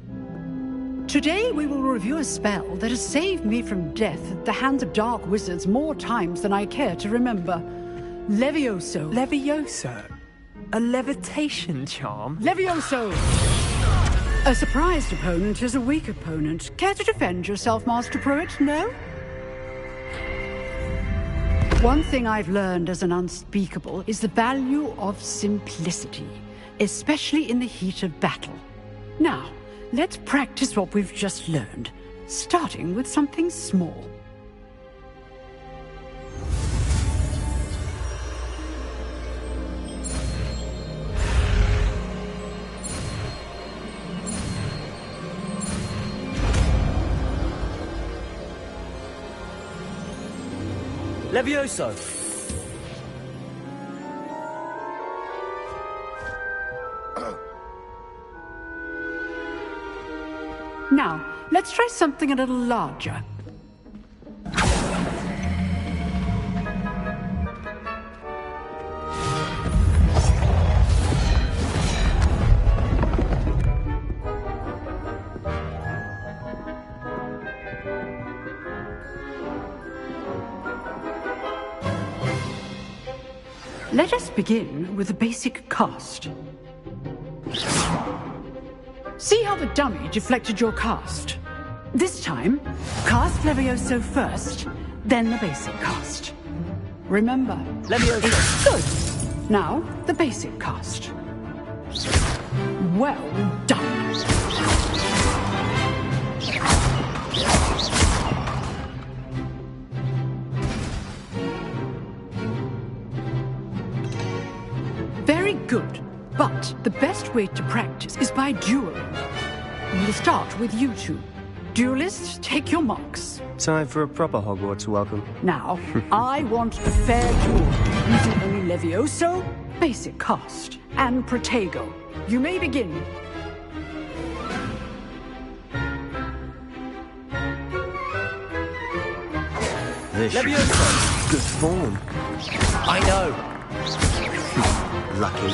Today we will review a spell that has saved me from death at the hands of dark wizards more times than I care to remember. Levioso. Levioso? A levitation charm? Levioso! A surprised opponent is a weak opponent. Care to defend yourself, Master Pruitt? No? One thing I've learned as an unspeakable is the value of simplicity, especially in the heat of battle. Now, let's practice what we've just learned, starting with something small. Levioso! Now, let's try something a little larger. Let us begin with the basic cast. See how the dummy deflected your cast? This time, cast Levioso first, then the basic cast. Remember, Levioso. It's good. Now, the basic cast. Well done. Very good. But the best way to practice is by dueling. We'll start with you two. Duelists, take your marks. Time for a proper Hogwarts welcome. Now, I want a fair duel, using only Levioso, basic cast, and Protego. You may begin. Levioso! Good form. I know. Lucky.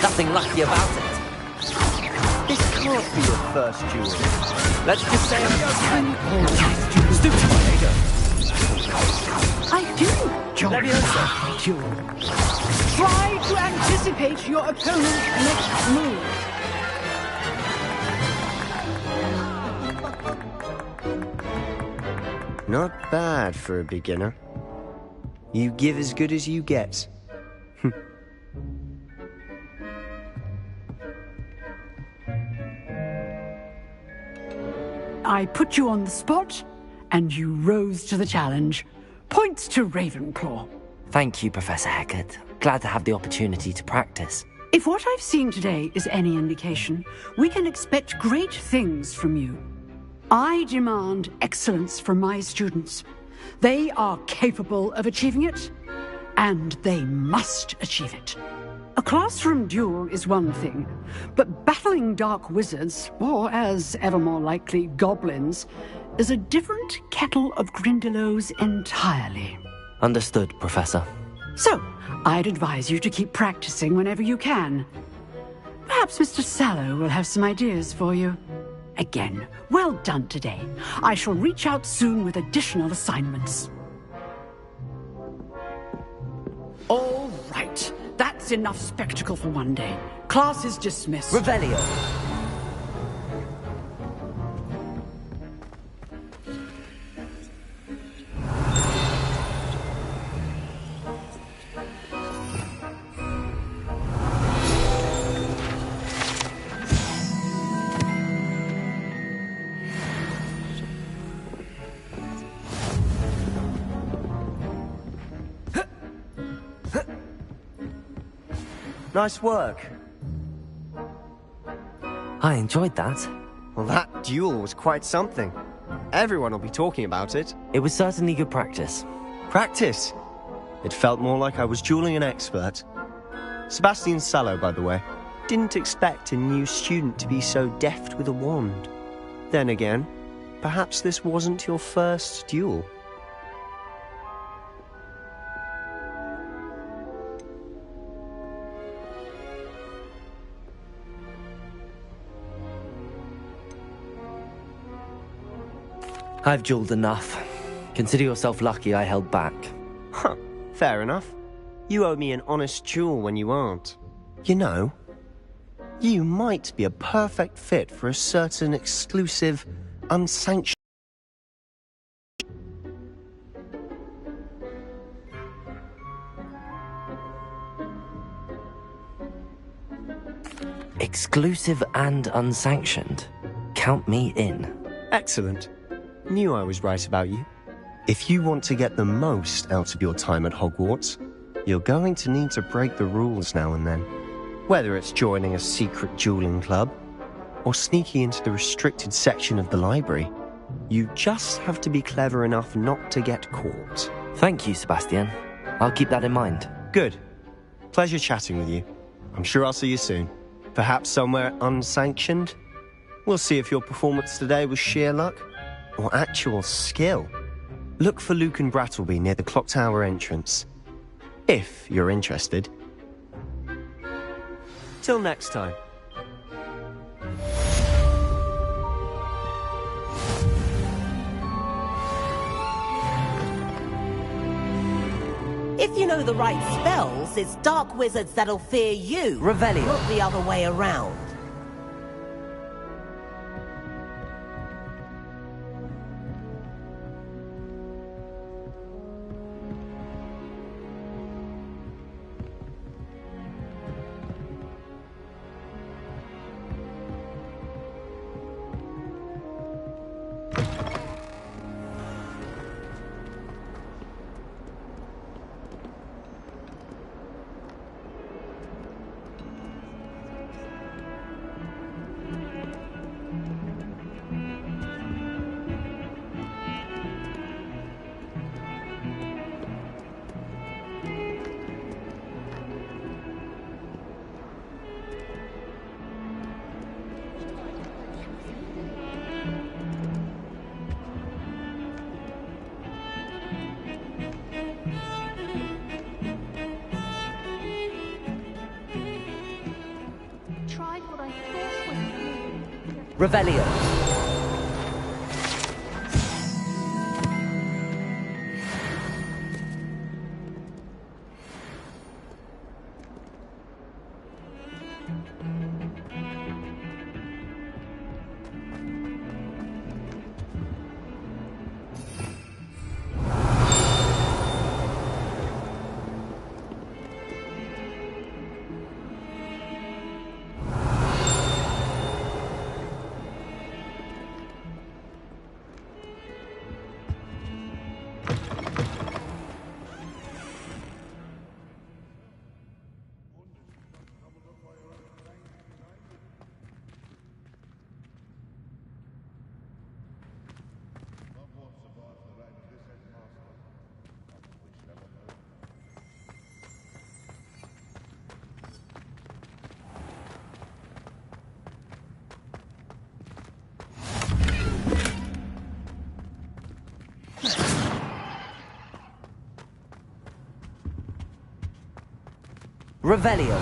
Nothing lucky about it. This can't be your first duel. Let's just say Stupid I do, John. Levioso. Duel. Try to anticipate your opponent's next move. Not bad for a beginner. You give as good as you get. I put you on the spot, and you rose to the challenge. Points to Ravenclaw. Thank you, Professor Hecat. Glad to have the opportunity to practice. If what I've seen today is any indication, we can expect great things from you. I demand excellence from my students. They are capable of achieving it, and they must achieve it. A classroom duel is one thing, but battling dark wizards, or as ever more likely, goblins, is a different kettle of Grindylows entirely. Understood, Professor. So, I'd advise you to keep practicing whenever you can. Perhaps Mr. Sallow will have some ideas for you. Again, well done today. I shall reach out soon with additional assignments. All right. That's enough spectacle for one day. Class is dismissed. Revelio. Nice work. I enjoyed that. Well, that duel was quite something. Everyone will be talking about it. It was certainly good practice. Practice? It felt more like I was dueling an expert. Sebastian Sallow, by the way. Didn't expect a new student to be so deft with a wand. Then again, perhaps this wasn't your first duel. I've dueled enough. Consider yourself lucky I held back. Huh, fair enough. You owe me an honest duel when you aren't. You know, you might be a perfect fit for a certain exclusive, unsanctioned... Exclusive and unsanctioned. Count me in. Excellent. Knew I was right about you. If you want to get the most out of your time at Hogwarts, you're going to need to break the rules now and then. Whether it's joining a secret dueling club, or sneaking into the restricted section of the library, you just have to be clever enough not to get caught. Thank you, Sebastian. I'll keep that in mind. Good. Pleasure chatting with you. I'm sure I'll see you soon. Perhaps somewhere unsanctioned? We'll see if your performance today was sheer luck or actual skill. Look for Luke and Brattleby near the clock tower entrance, if you're interested. Till next time. If you know the right spells, it's dark wizards that'll fear you. Revelio. Not the other way around. Revelio. Revelio.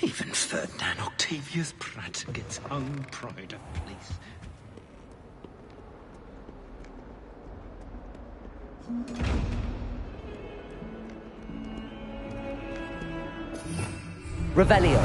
Even Ferdinand Octavius Pratt gets hung pride of place. Revelio.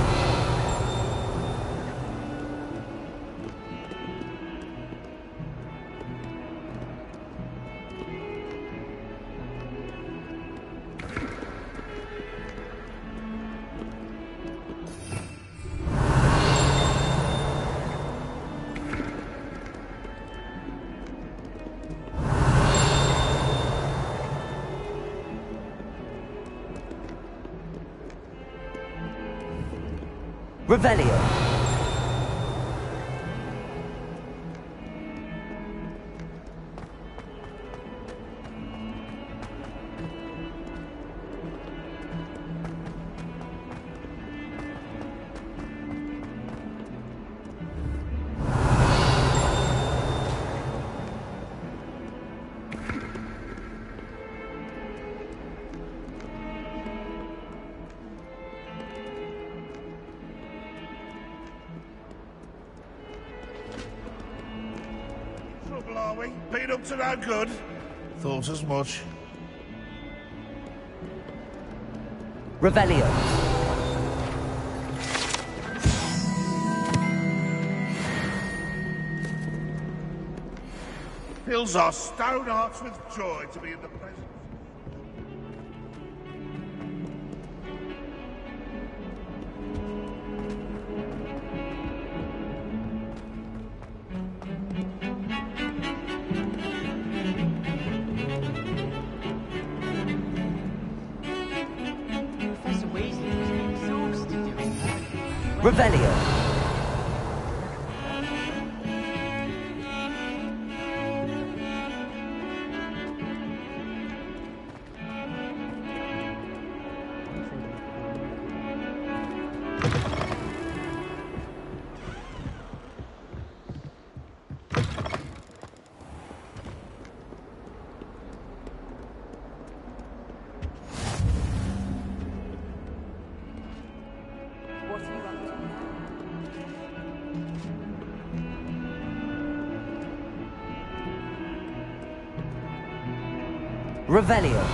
Revelio. Trouble, are we? Been up to no good? Thought as much. Revelio. Fills our stone hearts with joy to be in the presence. Professor Weasley was exhausted doing that. Revelio. Revelio.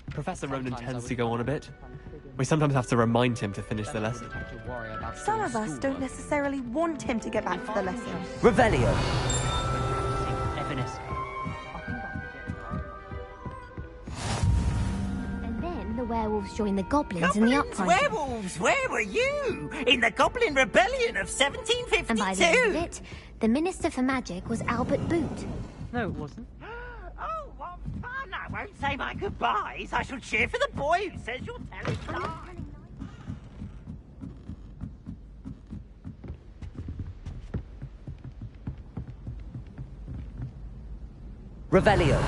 Professor Ronan tends to go on a bit. We sometimes have to remind him to finish the lesson. Some of us don't necessarily want him to get back to the lesson. Revelio. And then the werewolves joined the goblins in the uprising. Werewolves, where were you? In the Goblin Rebellion of 1752? And by the end of it, the Minister for Magic was Albert Boot. No, it wasn't. Oh, what fun! I won't say my goodbyes. I shall cheer for the boy who says you're telling lies. Revelio.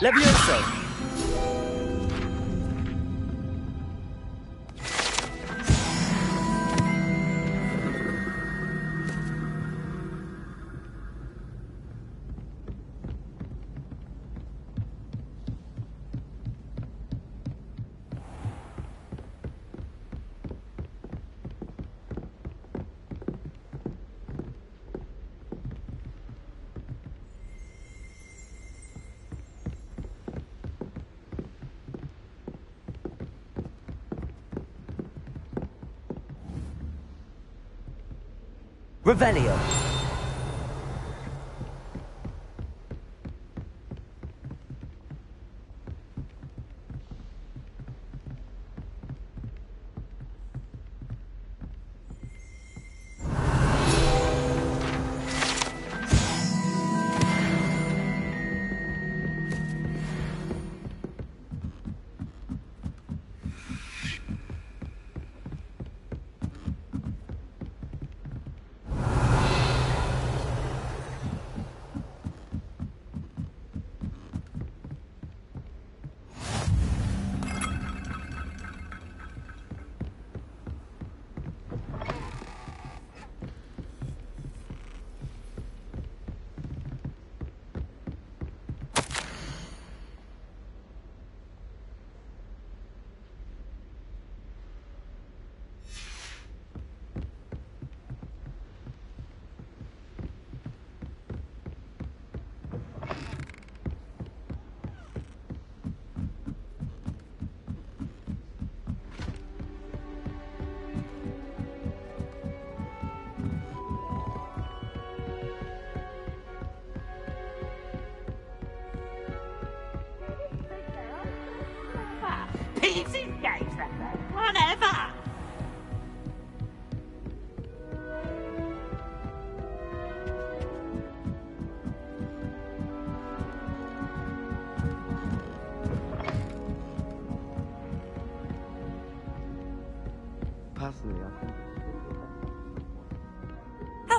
Levioso. Revelio.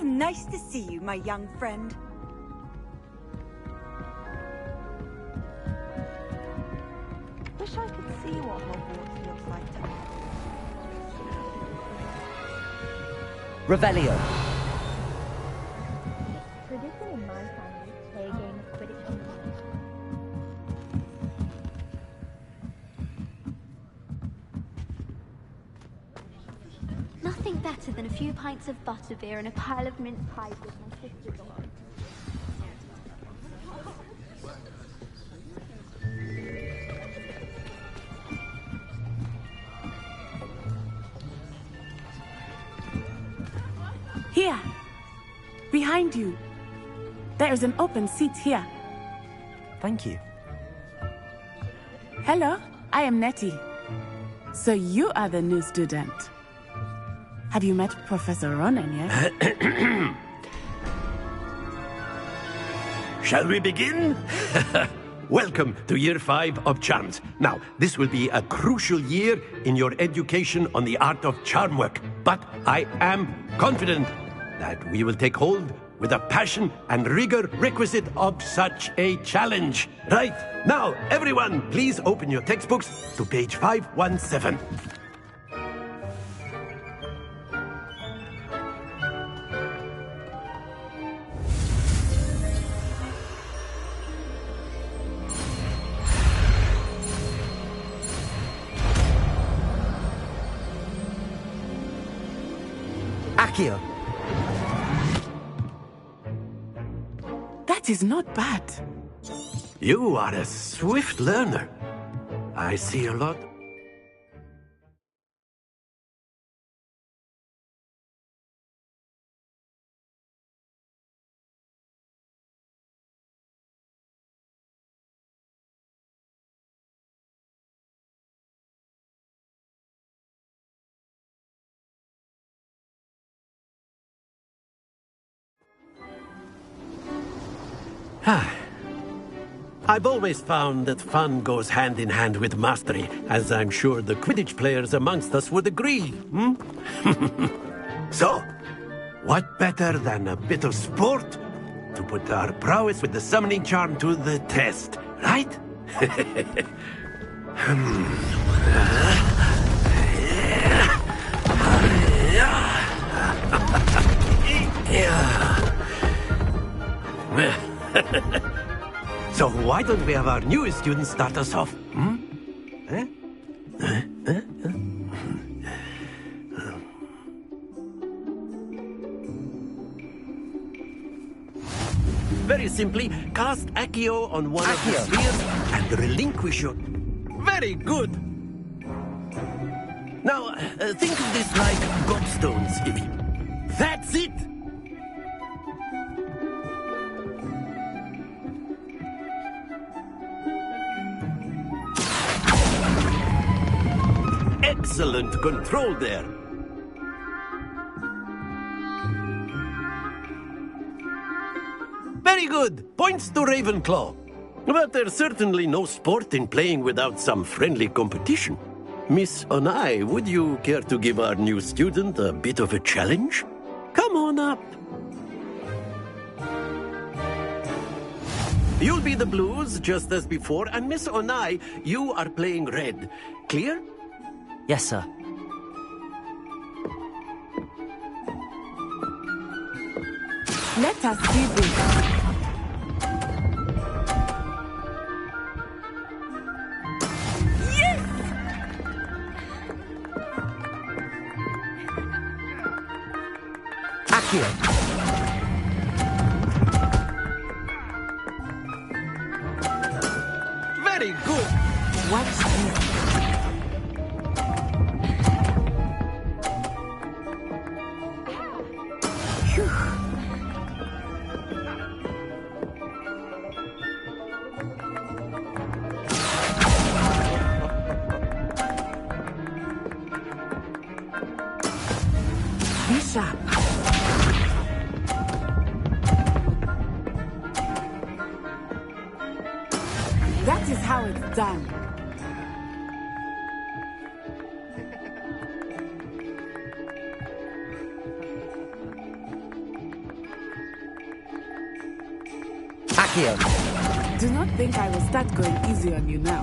nice to see you, my young friend. Wish I could see what Hogwarts looks like to us. Revelio. Tradition in my family to play a game of Quidditch on the night. Nothing better than a few pints of butterbeer and a pile of mince pies with my sisters on. Here! Behind you. There is an open seat here. Thank you. Hello, I am Nettie. So you are the new student. Have you met Professor Ronan yet? Shall we begin? Welcome to Year 5 of Charms. Now, this will be a crucial year in your education on the art of charm work. But I am confident that we will take hold with the passion and rigor requisite of such a challenge. Right, now, everyone, please open your textbooks to page 517. Accio. That is not bad. You are a swift learner. I see a lot. I've always found that fun goes hand in hand with mastery, as I'm sure the Quidditch players amongst us would agree, hmm? So, what better than a bit of sport to put our prowess with the summoning charm to the test, right? So why don't we have our newest student start us off? Hmm? Very simply, cast Accio on one of the spheres and relinquish your... Very good! Now, think of this like gobstones, if you... That's it! Excellent control there. Very good. Points to Ravenclaw. But there's certainly no sport in playing without some friendly competition. Miss Onai, would you care to give our new student a bit of a challenge? Come on up. You'll be the blues, just as before, and Miss Onai, you are playing red. Clear? Yes, sir. Let us do this. Yes! Accio. Very good. Watch this. Be sharp. That is how it's done. Accio. Do not think I will start going easy on you now.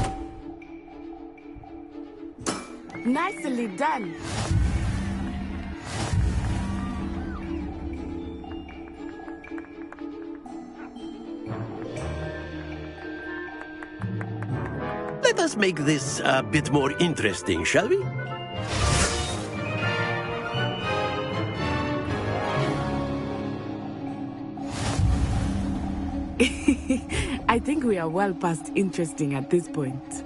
Nicely done. Let us make this a bit more interesting, shall we? I think we are well past interesting at this point.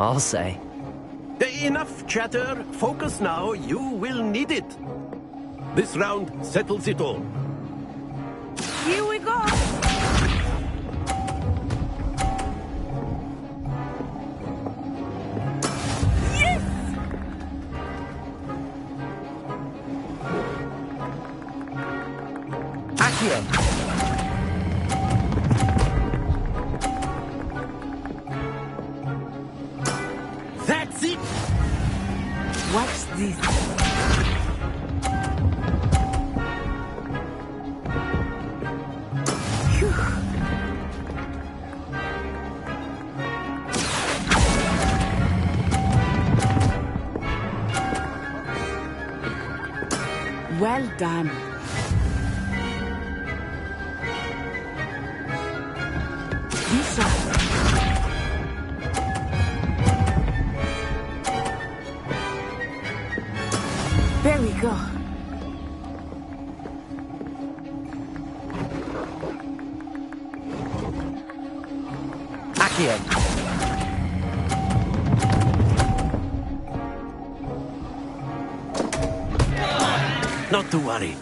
I'll say. Enough chatter. Focus now. You will need it. This round settles it all. Here we go. Yes! Accio. That's it! Watch this. Phew. Well done. This one. There we go. Accio. Not to worry.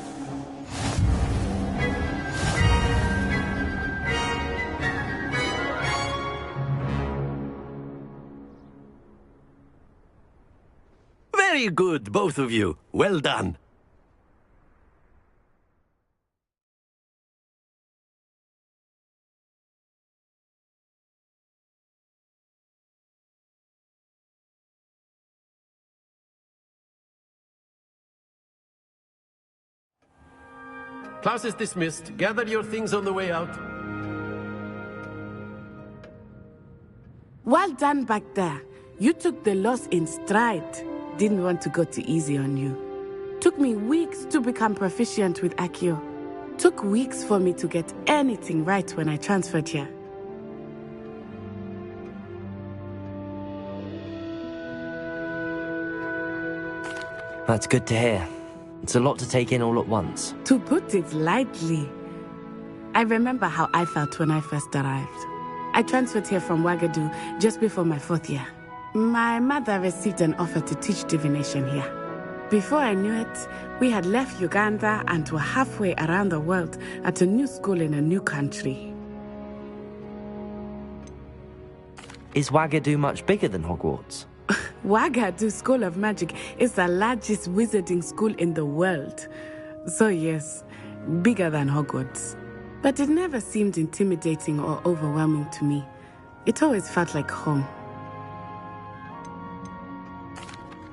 Very good, both of you. Well done. Class is dismissed. Gather your things on the way out. Well done back there. You took the loss in stride. Didn't want to go too easy on you. Took me weeks to become proficient with Accio. Took weeks for me to get anything right when I transferred here. That's good to hear. It's a lot to take in all at once. To put it lightly, I remember how I felt when I first arrived. I transferred here from Ouagadougou just before my 4th year. My mother received an offer to teach divination here. Before I knew it, we had left Uganda and were halfway around the world at a new school in a new country. Is Ouagadougou much bigger than Hogwarts? Ouagadougou School of Magic is the largest wizarding school in the world. So yes, bigger than Hogwarts. But it never seemed intimidating or overwhelming to me. It always felt like home.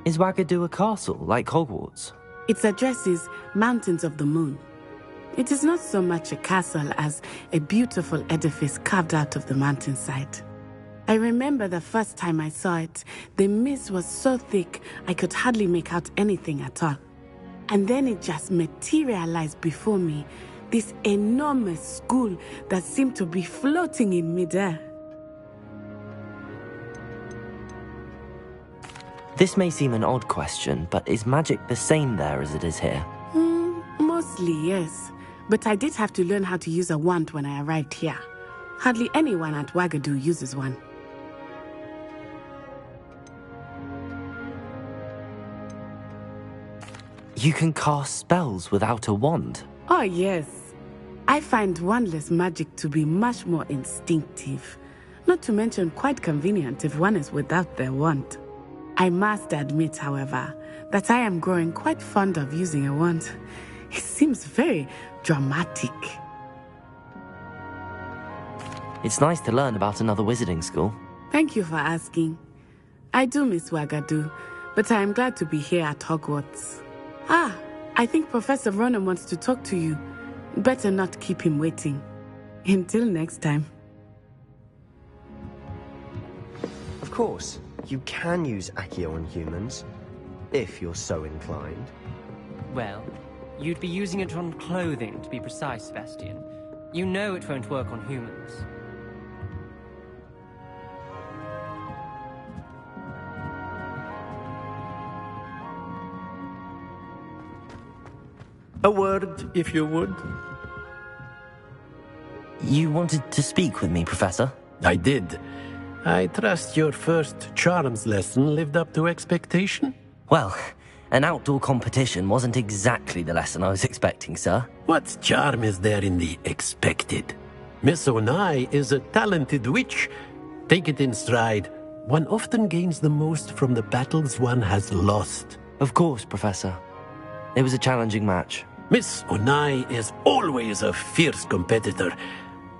Is Ouagadougou a castle, like Hogwarts? Its address is Mountains of the Moon. It is not so much a castle as a beautiful edifice carved out of the mountainside. I remember the first time I saw it, the mist was so thick I could hardly make out anything at all. And then it just materialized before me, this enormous school that seemed to be floating in midair. This may seem an odd question, but is magic the same there as it is here? Mostly, yes. But I did have to learn how to use a wand when I arrived here. Hardly anyone at Ouagadougou uses one. You can cast spells without a wand? Oh, yes. I find wandless magic to be much more instinctive. Not to mention quite convenient if one is without their wand. I must admit, however, that I am growing quite fond of using a wand. It seems very dramatic. It's nice to learn about another wizarding school. Thank you for asking. I do miss Ouagadougou, but I am glad to be here at Hogwarts. I think Professor Ronan wants to talk to you. Better not keep him waiting. Until next time. Of course, you can use Accio on humans, if you're so inclined. Well, you'd be using it on clothing, to be precise, Sebastian. You know it won't work on humans. A word, if you would. You wanted to speak with me, Professor? I did. I trust your first charms lesson lived up to expectation? Well, an outdoor competition wasn't exactly the lesson I was expecting, sir. What charm is there in the expected? Miss Onai is a talented witch. Take it in stride. One often gains the most from the battles one has lost. Of course, Professor. It was a challenging match. Miss Onai is always a fierce competitor,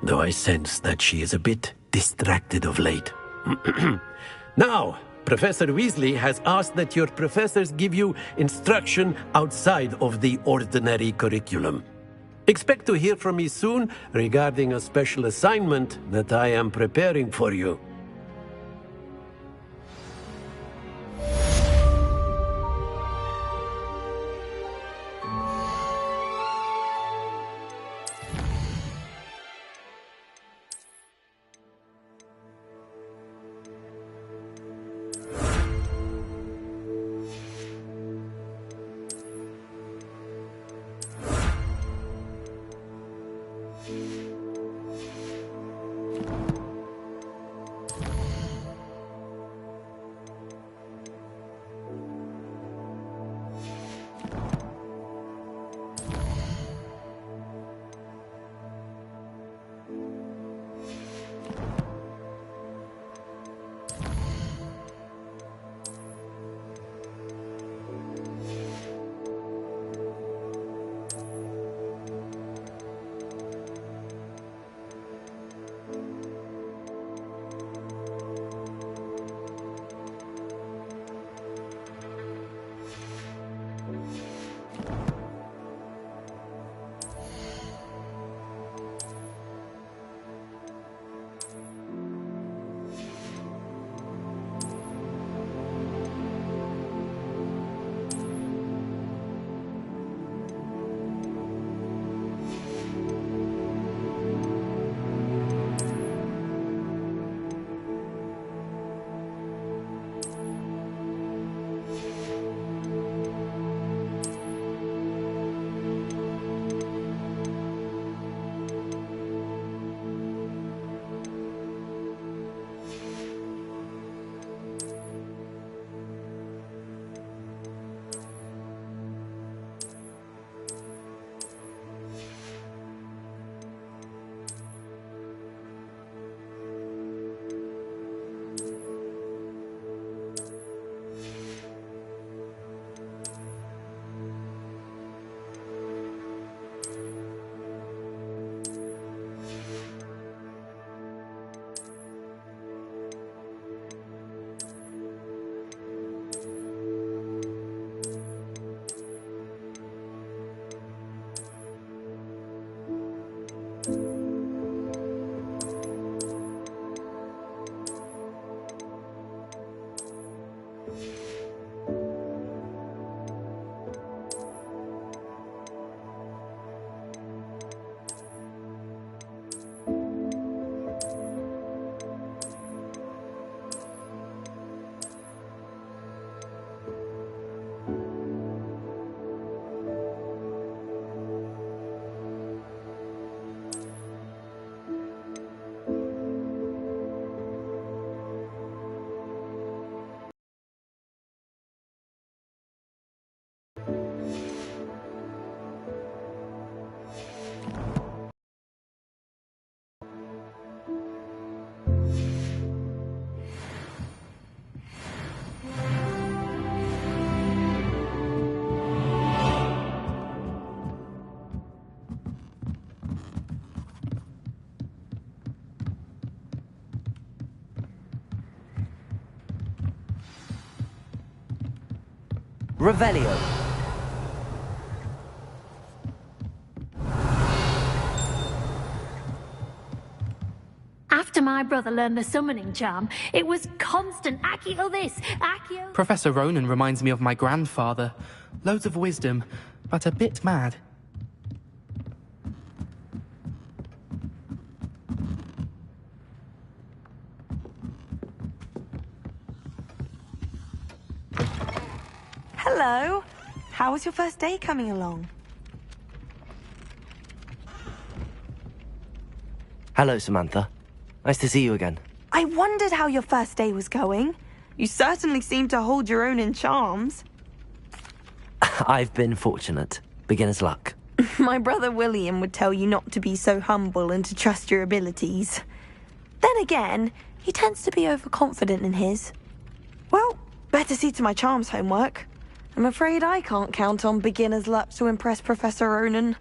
though I sense that she is a bit distracted of late. Now, Professor Weasley has asked that your professors give you instruction outside of the ordinary curriculum. Expect to hear from me soon regarding a special assignment that I am preparing for you. Revelio. After my brother learned the summoning charm, it was constant Accio this, Accio... Professor Ronan reminds me of my grandfather. Loads of wisdom, but a bit mad. Hello. How was your first day coming along? Hello, Samantha. Nice to see you again. I wondered how your first day was going. You certainly seem to hold your own in charms. I've been fortunate. Beginner's luck. My brother William would tell you not to be so humble and to trust your abilities. Then again, he tends to be overconfident in his. Well, better see to my charms homework. I'm afraid I can't count on beginner's luck to impress Professor Ronan.